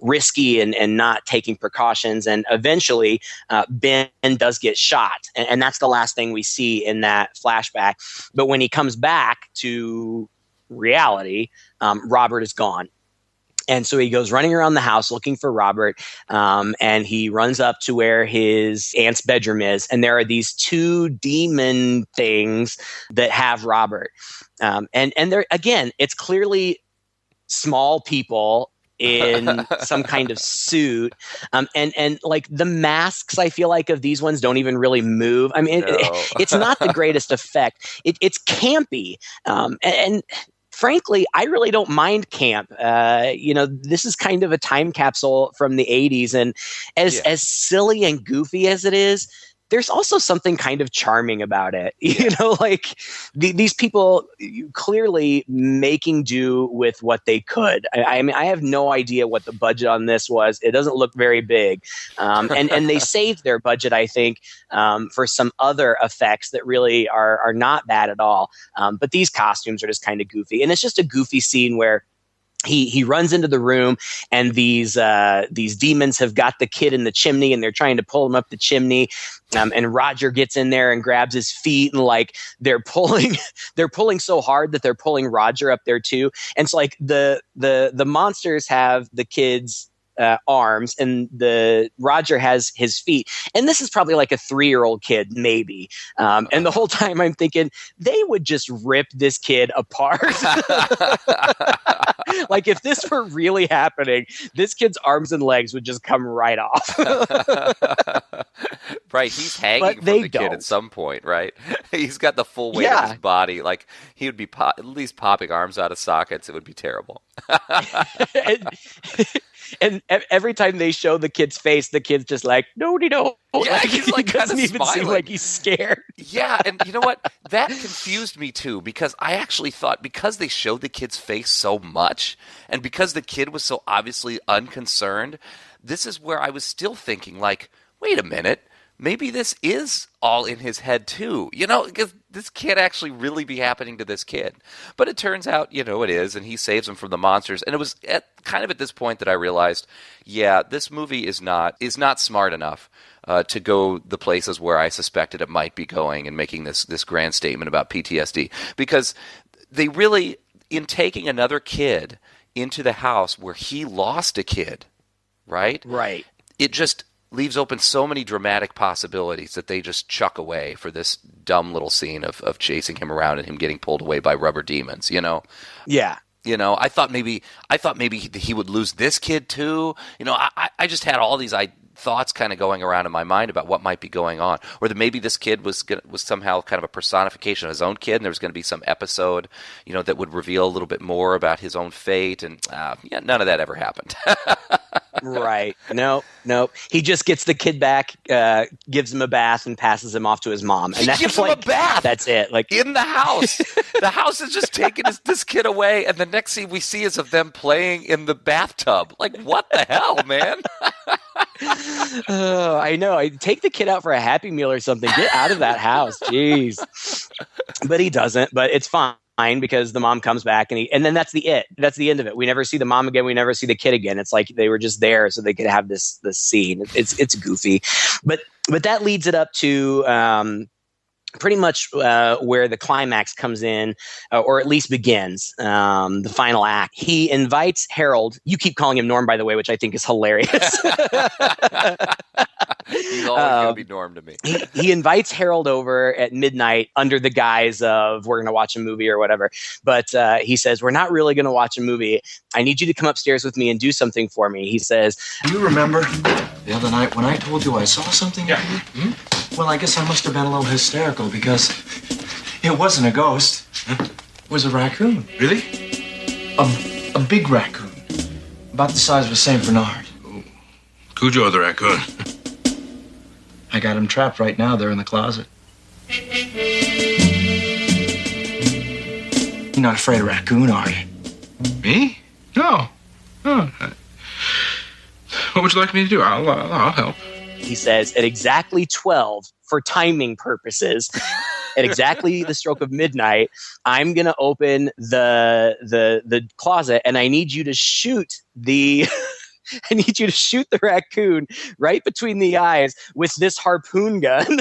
risky and not taking precautions. And eventually, Ben does get shot. And that's the last thing we see in that flashback. But when he comes back to reality, Robert is gone. And so he goes running around the house looking for Robert, and he runs up to where his aunt's bedroom is, and there are these two demon things that have Robert. And they're, again, it's clearly small people in some kind of suit, and like the masks, I feel like, of these ones don't even really move. I mean, it's not the greatest effect. It's campy, and frankly, I really don't mind camp. This is kind of a time capsule from the 80s, and as silly and goofy as it is, there's also something kind of charming about it. These people clearly making do with what they could. I mean, I have no idea what the budget on this was. It doesn't look very big. And they saved their budget, I think, for some other effects that really are not bad at all. But these costumes are just kind of goofy. And it's just a goofy scene where he runs into the room, and these demons have got the kid in the chimney, and they're trying to pull him up the chimney. And Roger gets in there and grabs his feet, and like they're pulling so hard that they're pulling Roger up there too. And so like the monsters have the kid's arms, and the Roger has his feet. And this is probably like a 3-year-old kid, maybe. And the whole time I'm thinking they would just rip this kid apart. Like if this were really happening, this kid's arms and legs would just come right off. Right, he's hanging from the kid at some point, right? He's got the full weight of his body. Like he would be at least popping arms out of sockets. It would be terrible. And every time they show the kid's face, the kid's just like, no. Yeah, he's like he doesn't even smiling. seem like he's scared. Yeah, and you know what? That confused me too, because I actually thought, because they showed the kid's face so much, and because the kid was so obviously unconcerned, this is where I was still thinking, like, wait a minute, maybe this is all in his head too. Because this can't actually really be happening to this kid. But it turns out, it is, and he saves him from the monsters. And it was kind of at this point that I realized, this movie is not smart enough to go the places where I suspected it might be going and making this grand statement about PTSD. Because they really, in taking another kid into the house where he lost a kid, right? Right. It just leaves open so many dramatic possibilities that they just chuck away for this dumb little scene of chasing him around and him getting pulled away by rubber demons, Yeah. I thought maybe he would lose this kid too. I just had all these thoughts kind of going around in my mind about what might be going on, or that maybe this kid was somehow kind of a personification of his own kid, and there was going to be some episode, that would reveal a little bit more about his own fate, and none of that ever happened. Right. Nope. He just gets the kid back, gives him a bath, and passes him off to his mom. And he gives him a bath. That's it. Like in the house. The house is just taking this kid away, and the next scene we see is of them playing in the bathtub. Like, what the hell, man? Oh, I know. I take the kid out for a Happy Meal or something. Get out of that house. Jeez. But he doesn't. But it's fine, because the mom comes back, and then that's the end of it. We never see the mom again. We never see the kid again. It's like they were just there so they could have this scene. It's goofy, but that leads it up to pretty much where the climax comes in, or at least begins, the final act. He invites Harold. You keep calling him Norm, by the way, which I think is hilarious. He's always going to be Norm to me. He invites Harold over at midnight under the guise of we're going to watch a movie or whatever. But he says, we're not really going to watch a movie. I need you to come upstairs with me and do something for me. He says, Do you remember the other night when I told you I saw something? Yeah. Well, I guess I must have been a little hysterical because it wasn't a ghost. It was a raccoon. Really? A big raccoon. About the size of a St. Bernard. Cujo the raccoon. I got him trapped right now. They're in the closet. You're not afraid of raccoon, are you? Me? No. No. What would you like me to do? I'll help. he says, at exactly 12, for timing purposes, at exactly the stroke of midnight, I'm going to open the closet, and I need you to shoot the I need you to shoot the raccoon right between the eyes with this harpoon gun.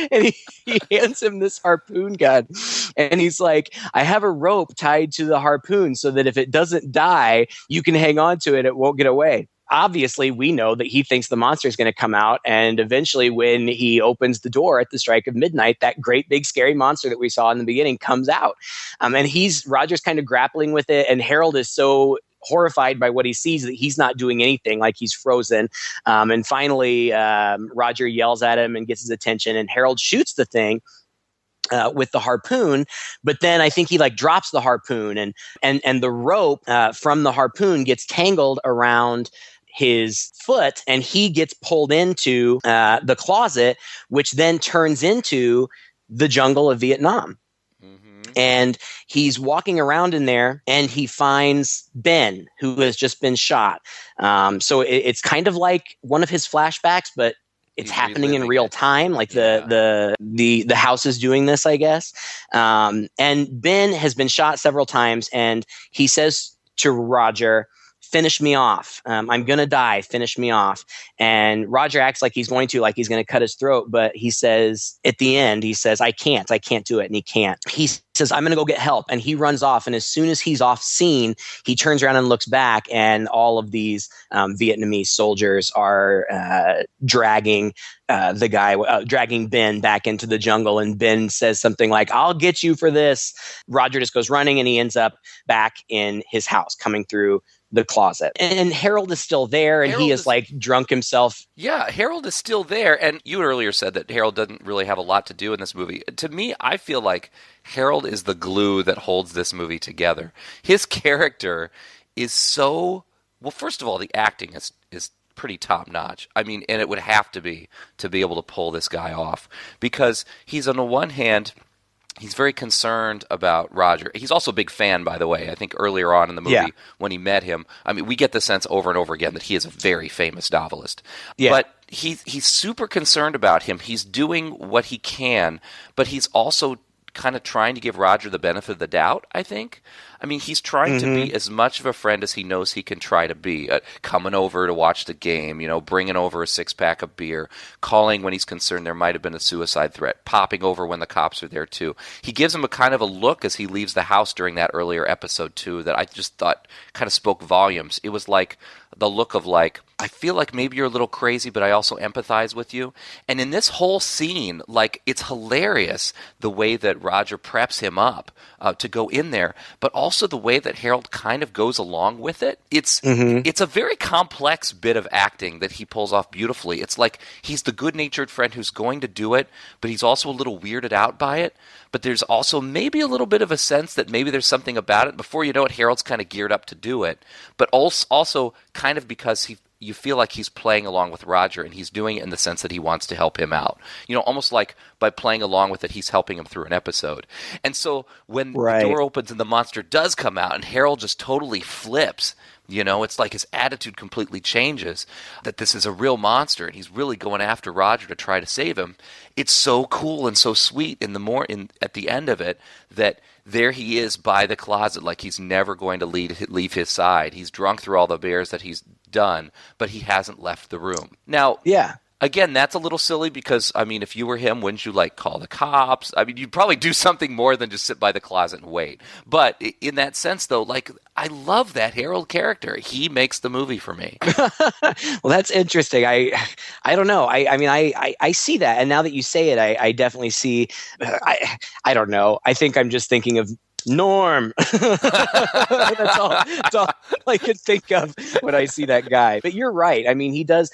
And he hands him this harpoon gun, and he's like, I have a rope tied to the harpoon so that if it doesn't die, you can hang on to it. It won't get away. Obviously, we know that he thinks the monster is going to come out, and eventually when he opens the door at the strike of midnight, that great big scary monster that we saw in the beginning comes out. And Roger's kind of grappling with it, and Harold is so horrified by what he sees that he's not doing anything, like he's frozen. And finally, Roger yells at him and gets his attention, and Harold shoots the thing with the harpoon, but then I think he drops the harpoon, and the rope from the harpoon gets tangled around his foot, and he gets pulled into the closet, which then turns into the jungle of Vietnam. And he's walking around in there, and he finds Ben, who has just been shot. So it's kind of like one of his flashbacks, but it's happening in real time. Like the house is doing this, I guess. And Ben has been shot several times, and he says to Roger, finish me off. I'm going to die. Finish me off. And Roger acts like he's going to cut his throat. But he says, at the end, he says, I can't do it. And he can't. He says, I'm going to go get help. And he runs off. And as soon as he's off scene, he turns around and looks back. And all of these Vietnamese soldiers are dragging dragging Ben back into the jungle. And Ben says something like, I'll get you for this. Roger just goes running, and he ends up back in his house, coming through the closet. And Harold is still there, and he is drunk himself. Yeah, Harold is still there. And you earlier said that Harold doesn't really have a lot to do in this movie. To me, I feel like Harold is the glue that holds this movie together. His character is so... Well, first of all, the acting is pretty top-notch. I mean, and it would have to be able to pull this guy off. Because he's, on the one hand... He's very concerned about Roger. He's also a big fan, by the way. I think earlier on in the movie, when he met him, I mean, we get the sense over and over again that he is a very famous novelist. Yeah. But he's super concerned about him. He's doing what he can, but he's also kind of trying to give Roger the benefit of the doubt, I think. I mean, he's trying to be as much of a friend as he knows he can try to be. Coming over to watch the game, bringing over a six-pack of beer, calling when he's concerned there might have been a suicide threat, popping over when the cops are there too. He gives him a kind of a look as he leaves the house during that earlier episode too that I just thought kind of spoke volumes. It was like the look of I feel like maybe you're a little crazy, but I also empathize with you. And in this whole scene, it's hilarious the way that Roger preps him up to go in there, but also the way that Harold kind of goes along with it. It's a very complex bit of acting that he pulls off beautifully. It's like he's the good-natured friend who's going to do it, but he's also a little weirded out by it. But there's also maybe a little bit of a sense that maybe there's something about it. Before you know it, Harold's kind of geared up to do it, but also kind of because you feel like he's playing along with Roger, and he's doing it in the sense that he wants to help him out. Almost like by playing along with it, he's helping him through an episode. And so when the door opens and the monster does come out, and Harold just totally flips, it's like his attitude completely changes, that this is a real monster, and he's really going after Roger to try to save him. It's so cool and so sweet at the end of it that there he is by the closet, like he's never going to leave his side. He's drunk through all the beers that he's done, but he hasn't left the room. Now, Again, that's a little silly because, I mean, if you were him, wouldn't you, like, call the cops? I mean, you'd probably do something more than just sit by the closet and wait. But in that sense, though, like, I love that Harold character. He makes the movie for me. Well, that's interesting. I don't know. I mean, I see that. And now that you say it, I definitely see, I don't know. I think I'm just thinking of Norm. That's all I could think of when I see that guy. But you're right. I mean, he does.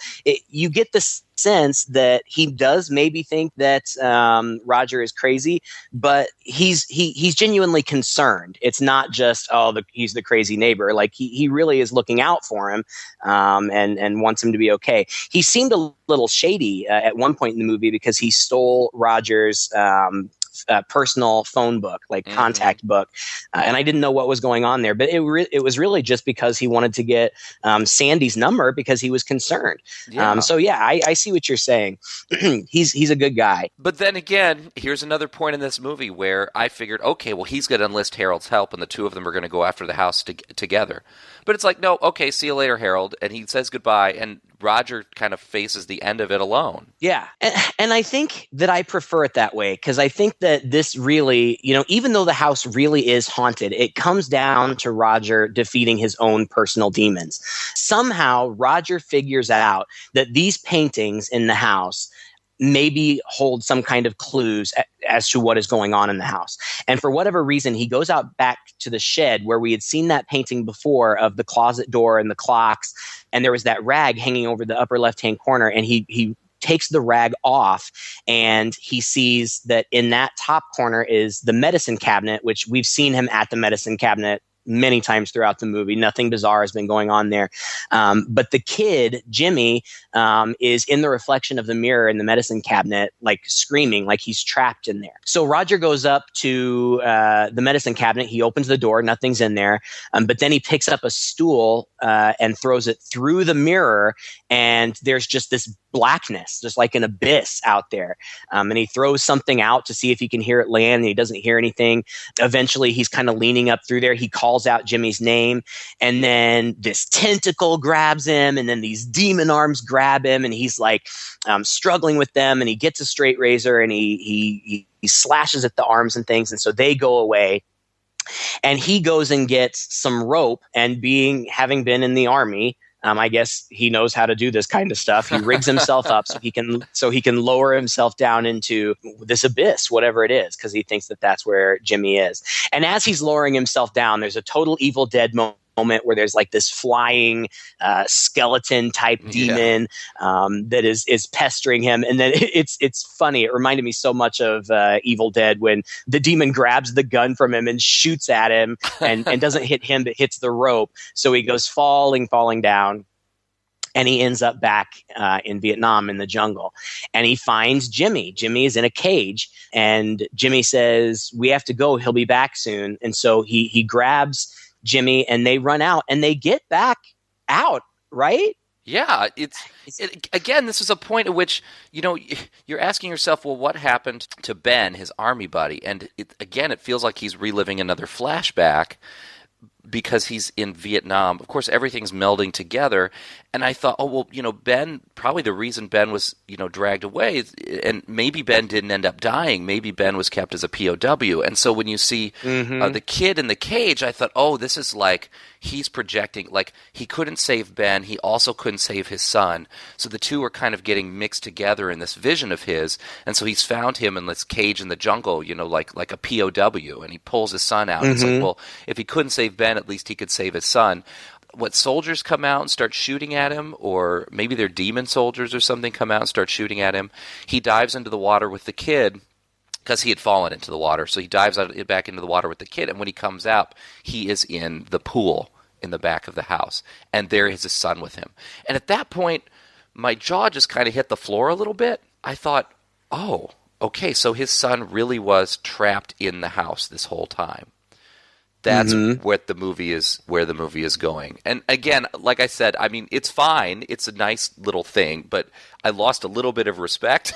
You get the sense that he does maybe think that Roger is crazy, but he's genuinely concerned. It's not just he's the crazy neighbor. Like he really is looking out for him and wants him to be okay. He seemed a little shady at one point in the movie because he stole Roger's personal phone book, like contact book. And I didn't know what was going on there, but it was really just because he wanted to get Sandy's number because he was concerned. Yeah. So yeah, I see what you're saying. He's a good guy. But then again, here's another point in this movie where I figured, okay, well, he's going to enlist Harold's help and the two of them are going to go after the house together. But it's like, no, okay, see you later, Harold. And he says goodbye, and Roger kind of faces the end of it alone. Yeah. And I think that I prefer it that way because I think that this really, even though the house really is haunted, it comes down to Roger defeating his own personal demons. Somehow, Roger figures out that these paintings in the house maybe hold some kind of clues as to what is going on in the house. And for whatever reason, he goes out back to the shed where we had seen that painting before of the closet door and the clocks. And there was that rag hanging over the upper left-hand corner. And he takes the rag off and he sees that in that top corner is the medicine cabinet, which we've seen him at the medicine cabinet many times throughout the movie. Nothing bizarre has been going on there. But the kid, Jimmy, is in the reflection of the mirror in the medicine cabinet, like screaming, like he's trapped in there. So Roger goes up to the medicine cabinet. He opens the door. Nothing's in there. But then he picks up a stool and throws it through the mirror. And there's just this blackness, just like an abyss out there. And he throws something out to see if he can hear it land, and he doesn't hear anything. Eventually, he's kind of leaning up through there. He calls out Jimmy's name, and then this tentacle grabs him, and then these demon arms grab him, and he's like struggling with them, and he gets a straight razor, and he slashes at the arms and things, and so they go away. And he goes and gets some rope, and having been in the army, I guess he knows how to do this kind of stuff. He rigs himself up so he can lower himself down into this abyss, whatever it is, because he thinks that that's where Jimmy is. And as he's lowering himself down, there's a total Evil Dead moment where there's like this flying skeleton type demon that is pestering him, and then it's funny. It reminded me so much of Evil Dead when the demon grabs the gun from him and shoots at him and doesn't hit him but hits the rope, so he goes falling down. And he ends up back in Vietnam in the jungle. And he finds Jimmy. Jimmy is in a cage. And Jimmy says, "We have to go. He'll be back soon." And so he grabs Jimmy and they run out. And they get back out, right? Yeah. Again, this is a point at which, you're asking yourself, well, what happened to Ben, his army buddy? And it feels like he's reliving another flashback because he's in Vietnam. Of course, everything's melding together. And I thought, Ben, probably the reason Ben was, dragged away, and maybe Ben didn't end up dying. Maybe Ben was kept as a POW. And so when you see the kid in the cage, I thought, this is like he's projecting, like he couldn't save Ben. He also couldn't save his son. So the two are kind of getting mixed together in this vision of his. And so he's found him in this cage in the jungle, like a POW. And he pulls his son out. It's like, well, if he couldn't save Ben, at least he could save his son. What, soldiers come out and start shooting at him, or maybe they're demon soldiers or something come out and start shooting at him. He dives into the water with the kid because he had fallen into the water. So he dives back into the water with the kid, and when he comes out, he is in the pool in the back of the house, and there is his son with him. And at that point, my jaw just kind of hit the floor a little bit. I thought, okay, so his son really was trapped in the house this whole time. That's where the movie is going. And again, like I said, I mean, it's fine. It's a nice little thing, but I lost a little bit of respect,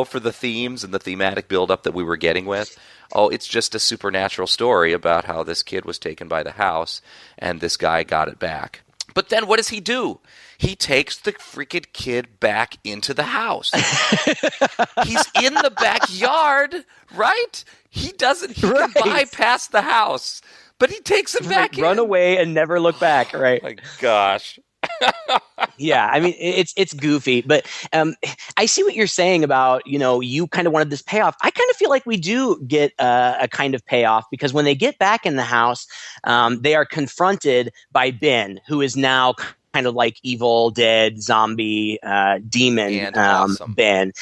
for the themes and the thematic buildup that we were getting with. It's just a supernatural story about how this kid was taken by the house and this guy got it back. But then what does he do? He takes the freaking kid back into the house. He's in the backyard, right? He can bypass the house, but he takes him back in. Run away and never look back, right? Oh my gosh. Yeah, I mean, it's goofy, but I see what you're saying about, you kind of wanted this payoff. I kind of feel like we do get a kind of payoff, because when they get back in the house, they are confronted by Ben, who is now kind of like evil, dead, zombie, demon And awesome. Ben.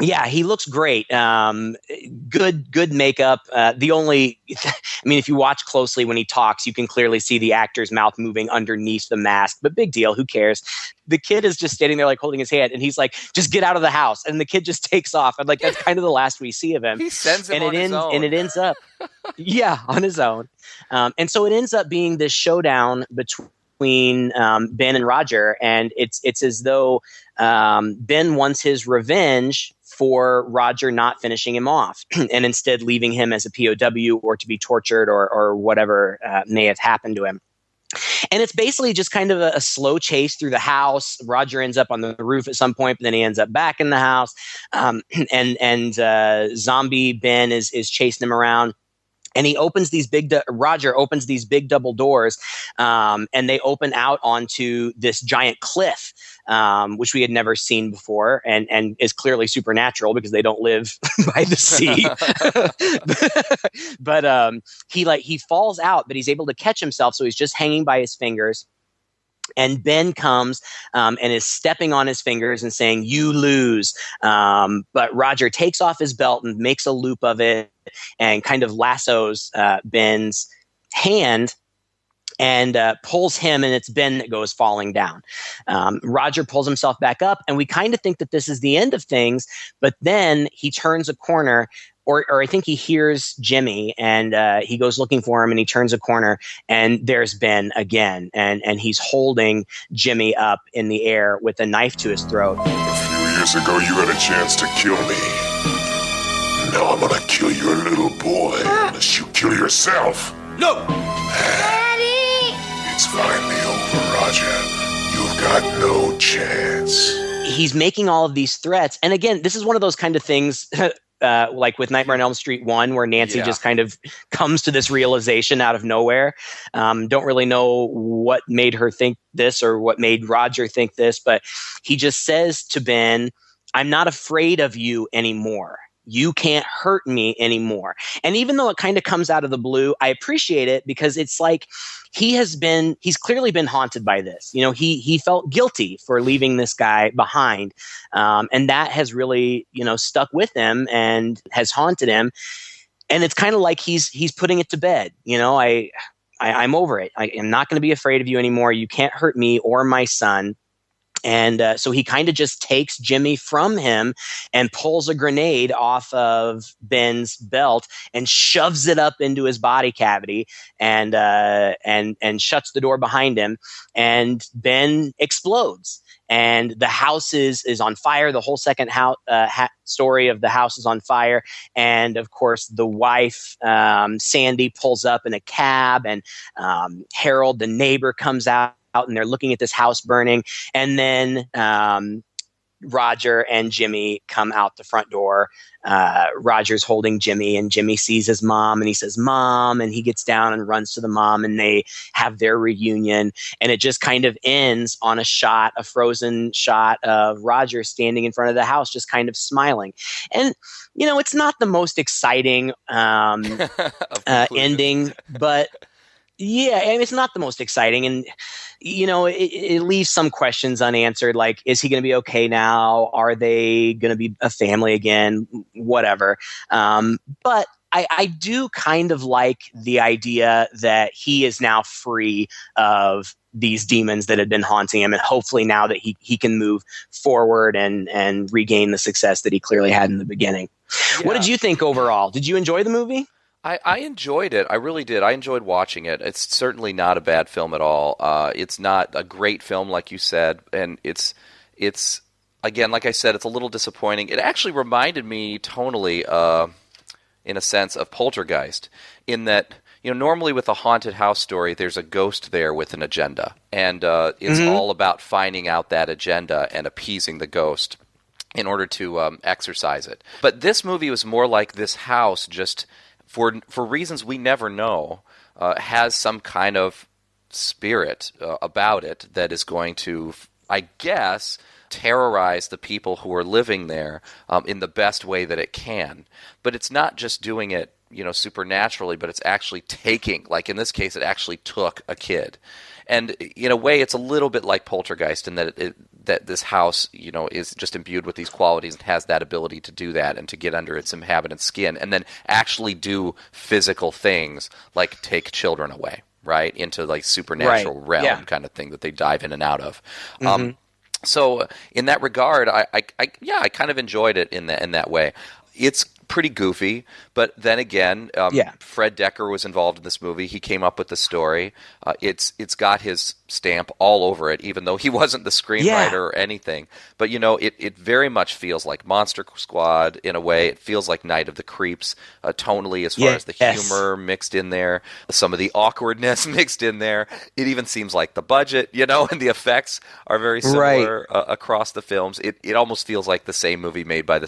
Yeah, he looks great. Good makeup. I mean, if you watch closely when he talks, you can clearly see the actor's mouth moving underneath the mask, but big deal. Who cares? The kid is just standing there like holding his hand, and he's like, just get out of the house. And the kid just takes off. And like, that's kind of the last we see of him. He sends him on his own. And it ends up, yeah, on his own. And so it ends up being this showdown between Ben and Roger. And it's as though Ben wants his revenge for Roger not finishing him off and instead leaving him as a POW or to be tortured or whatever may have happened to him. And it's basically just kind of a slow chase through the house. Roger ends up on the roof at some point, but then he ends up back in the house. And zombie Ben is chasing him around. And he opens these Roger opens these big double doors, and they open out onto this giant cliff, which we had never seen before, and is clearly supernatural because they don't live by the sea. But he falls out, but he's able to catch himself, so he's just hanging by his fingers. And Ben comes and is stepping on his fingers and saying, "You lose." But Roger takes off his belt and makes a loop of it and kind of lassos Ben's hand and pulls him, and it's Ben that goes falling down. Roger pulls himself back up, and we kind of think that this is the end of things, but then he turns a corner, or I think he hears Jimmy, and he goes looking for him, and he turns a corner, and there's Ben again, and he's holding Jimmy up in the air with a knife to his throat. A few years ago, you had a chance to kill me. Now I'm gonna kill your little boy unless you kill yourself. No! Daddy! It's finally over, Roger. You've got no chance. He's making all of these threats, and again, this is one of those kind of things like with Nightmare on Elm Street 1, where Nancy just kind of comes to this realization out of nowhere. Don't really know what made her think this or what made Roger think this, but he just says to Ben, "I'm not afraid of you anymore. You can't hurt me anymore." And even though it kind of comes out of the blue, I appreciate it because it's like he's clearly been haunted by this. He felt guilty for leaving this guy behind. And that has really, stuck with him and has haunted him. And it's kind of like he's putting it to bed. I'm over it. I am not going to be afraid of you anymore. You can't hurt me or my son. And so he kind of just takes Jimmy from him and pulls a grenade off of Ben's belt and shoves it up into his body cavity and shuts the door behind him. And Ben explodes. And the house is on fire. The whole second story of the house is on fire. And of course, the wife, Sandy, pulls up in a cab, and Harold, the neighbor, comes out, and they're looking at this house burning. And then Roger and Jimmy come out the front door. Roger's holding Jimmy, and Jimmy sees his mom, and he says, "Mom," and he gets down and runs to the mom, and they have their reunion. And it just kind of ends on a frozen shot of Roger standing in front of the house, just kind of smiling. And, it's not the most exciting ending, but yeah, I mean, it's not the most exciting. And, it leaves some questions unanswered. Like, is he going to be okay now? Are they going to be a family again? Whatever. But I do kind of like the idea that he is now free of these demons that had been haunting him. And hopefully now that he can move forward and regain the success that he clearly had in the beginning. Yeah. What did you think overall? Did you enjoy the movie? I enjoyed it. I really did. I enjoyed watching it. It's certainly not a bad film at all. It's not a great film, like you said, and it's again, like I said, it's a little disappointing. It actually reminded me tonally. in a sense, of Poltergeist, in that, normally with a haunted house story, there's a ghost there with an agenda. And it's all about finding out that agenda and appeasing the ghost in order to exercise it. But this movie was more like this house, just for reasons we never know, has some kind of spirit about it that is going to, I guess, terrorize the people who are living there in the best way that it can. But it's not just doing it, supernaturally, but it's actually taking, like in this case, it actually took a kid. And in a way, it's a little bit like Poltergeist in that that this house, is just imbued with these qualities and has that ability to do that and to get under its inhabitant's skin and then actually do physical things like take children away, right, into like supernatural realm kind of thing that they dive in and out of. So in that regard, I kind of enjoyed it in that way. It's pretty goofy, but then again, Fred Dekker was involved in this movie. He came up with the story. It's got his stamp all over it, even though he wasn't the screenwriter or anything. But it very much feels like Monster Squad in a way. It feels like Night of the Creeps, tonally, as far as the humor mixed in there, some of the awkwardness mixed in there. It even seems like the budget, and the effects are very similar across the films. It almost feels like the same movie made by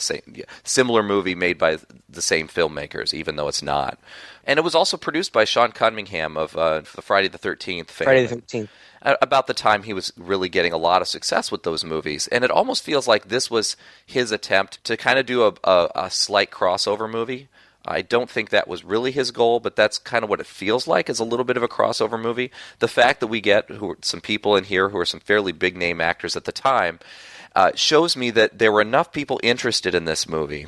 similar movie made by the same filmmakers, even though it's not. And it was also produced by Sean Cunningham of the Friday the 13th fame. Friday the 13th. About the time he was really getting a lot of success with those movies. And it almost feels like this was his attempt to kind of do a slight crossover movie. I don't think that was really his goal, but that's kind of what it feels like, is a little bit of a crossover movie. The fact that we get some people in here who are some fairly big-name actors at the time shows me that there were enough people interested in this movie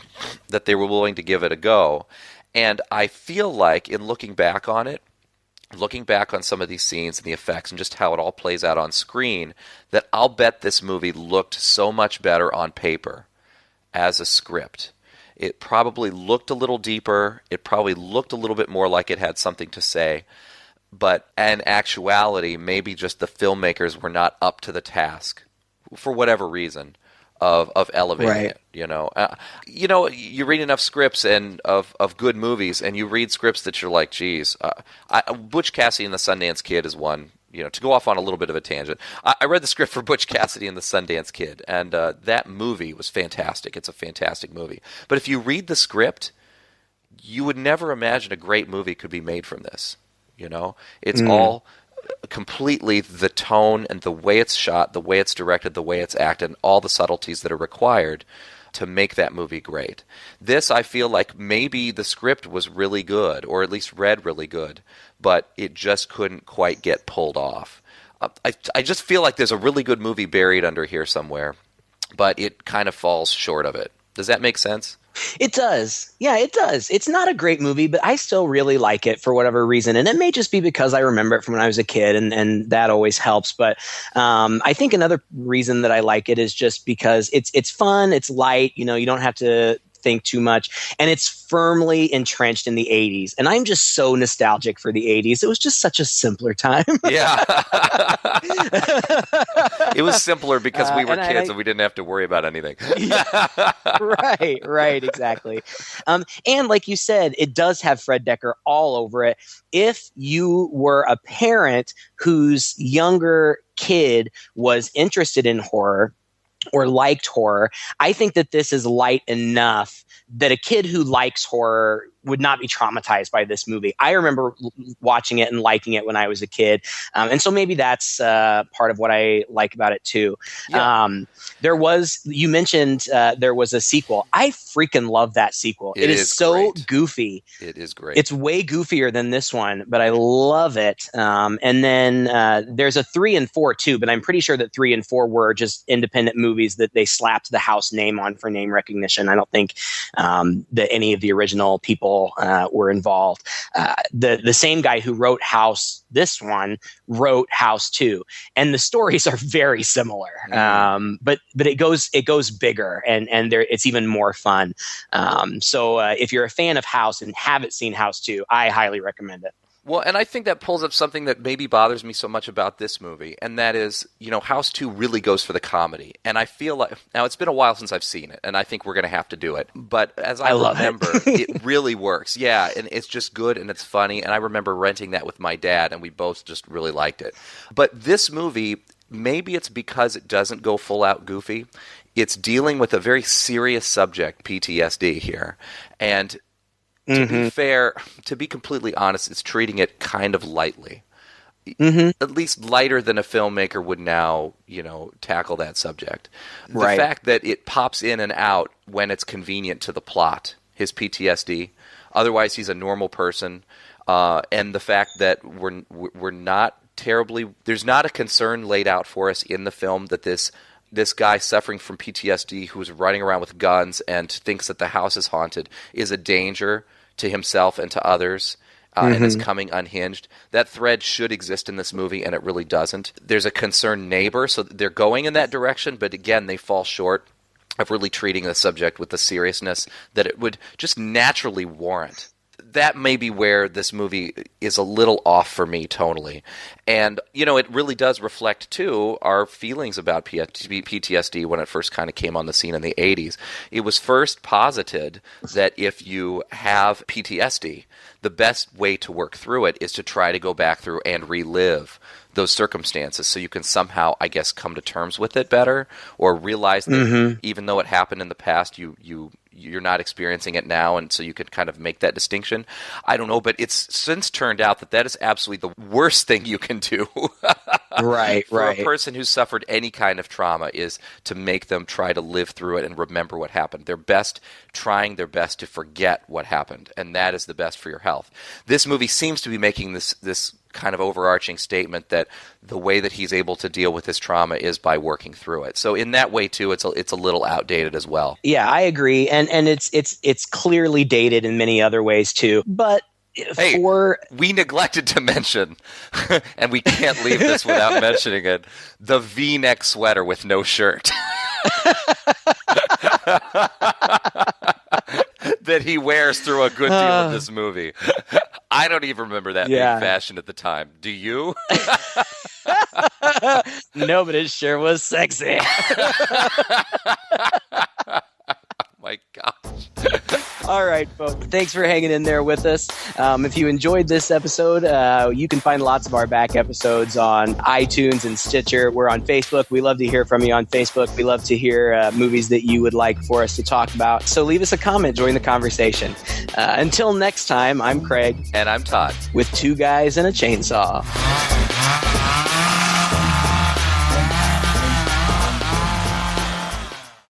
that they were willing to give it a go. And I feel like, in looking back on it, looking back on some of these scenes and the effects and just how it all plays out on screen, that I'll bet this movie looked so much better on paper as a script. It probably looked a little deeper. It probably looked a little bit more like it had something to say. But in actuality, maybe just the filmmakers were not up to the task, for whatever reason, of elevating it. You read enough scripts and of good movies, and you read scripts that you're like, geez. Butch Cassidy and the Sundance Kid is one. To go off on a little bit of a tangent, I read the script for Butch Cassidy and the Sundance Kid, and that movie was fantastic. It's a fantastic movie. But if you read the script, you would never imagine a great movie could be made from this. It's all completely the tone and the way it's shot, the way it's directed, the way it's acted, and all the subtleties that are required to make that movie great. This, I feel like maybe the script was really good, or at least read really good, but it just couldn't quite get pulled off. I just feel like there's a really good movie buried under here somewhere, but it kind of falls short of it. Does that make sense? It does. Yeah, it does. It's not a great movie, but I still really like it for whatever reason. And it may just be because I remember it from when I was a kid, and that always helps. But I think another reason that I like it is just because it's fun, it's light, you don't have to think too much, and it's firmly entrenched in the 80s, and I'm just so nostalgic for the 80s. It was just such a simpler time. Yeah. It was simpler because we were kids and we didn't have to worry about anything. Right, exactly. And like you said, it does have Fred Dekker all over it. If you were a parent whose younger kid was interested in horror or liked horror, I think that this is light enough that a kid who likes horror would not be traumatized by this movie. I remember watching it and liking it when I was a kid. And so maybe that's part of what I like about it too. Yeah. You mentioned there was a sequel. I freaking love that sequel. It is so great. Goofy. It is great. It's way goofier than this one, but I love it. And then there's a 3 and 4 too, but I'm pretty sure that 3 and 4 were just independent movies that they slapped the house name on for name recognition. I don't think that any of the original people were involved. The same guy who wrote House, this one, wrote House 2, and the stories are very similar. But it goes bigger, and it's even more fun. So if you're a fan of House and haven't seen House 2, I highly recommend it. Well, and I think that pulls up something that maybe bothers me so much about this movie, and that is, House 2 really goes for the comedy. And I feel like, now it's been a while since I've seen it, and I think we're going to have to do it. But as I remember, it really works. Yeah, and it's just good and it's funny. And I remember renting that with my dad, and we both just really liked it. But this movie, maybe it's because it doesn't go full out goofy. It's dealing with a very serious subject, PTSD here. And to be fair, to be completely honest, it's treating it kind of lightly. At least lighter than a filmmaker would now, tackle that subject. The fact that it pops in and out when it's convenient to the plot, his PTSD. Otherwise, he's a normal person. And the fact that we're not terribly... There's not a concern laid out for us in the film that this guy suffering from PTSD who's running around with guns and thinks that the house is haunted is a danger to himself and to others, and is coming unhinged. That thread should exist in this movie, and it really doesn't. There's a concerned neighbor, so they're going in that direction, but again, they fall short of really treating the subject with the seriousness that it would just naturally warrant. That may be where this movie is a little off for me tonally. And, it really does reflect, too, our feelings about PTSD when it first kind of came on the scene in the 80s. It was first posited that if you have PTSD, the best way to work through it is to try to go back through and relive those circumstances so you can somehow, I guess, come to terms with it better or realize that even though it happened in the past, you're not experiencing it now, and so you could kind of make that distinction. I don't know, but it's since turned out that is absolutely the worst thing you can do. For a person who's suffered any kind of trauma is to make them try to live through it and remember what happened. Trying their best to forget what happened, and that is the best for your health. This movie seems to be making this kind of overarching statement that the way that he's able to deal with his trauma is by working through it. So in that way too, it's a little outdated as well. Yeah, I agree, and it's clearly dated in many other ways too. But we neglected to mention, and we can't leave this without mentioning it, the V-neck sweater with no shirt. That he wears through a good deal of this movie. I don't even remember that being fashion at the time. Do you? No, but it sure was sexy. My gosh. All right, folks. Thanks for hanging in there with us. If you enjoyed this episode, you can find lots of our back episodes on iTunes and Stitcher. We're on Facebook. We love to hear from you on Facebook. We love to hear movies that you would like for us to talk about. So leave us a comment. Join the conversation. Until next time, I'm Craig. And I'm Todd. With Two Guys and a Chainsaw.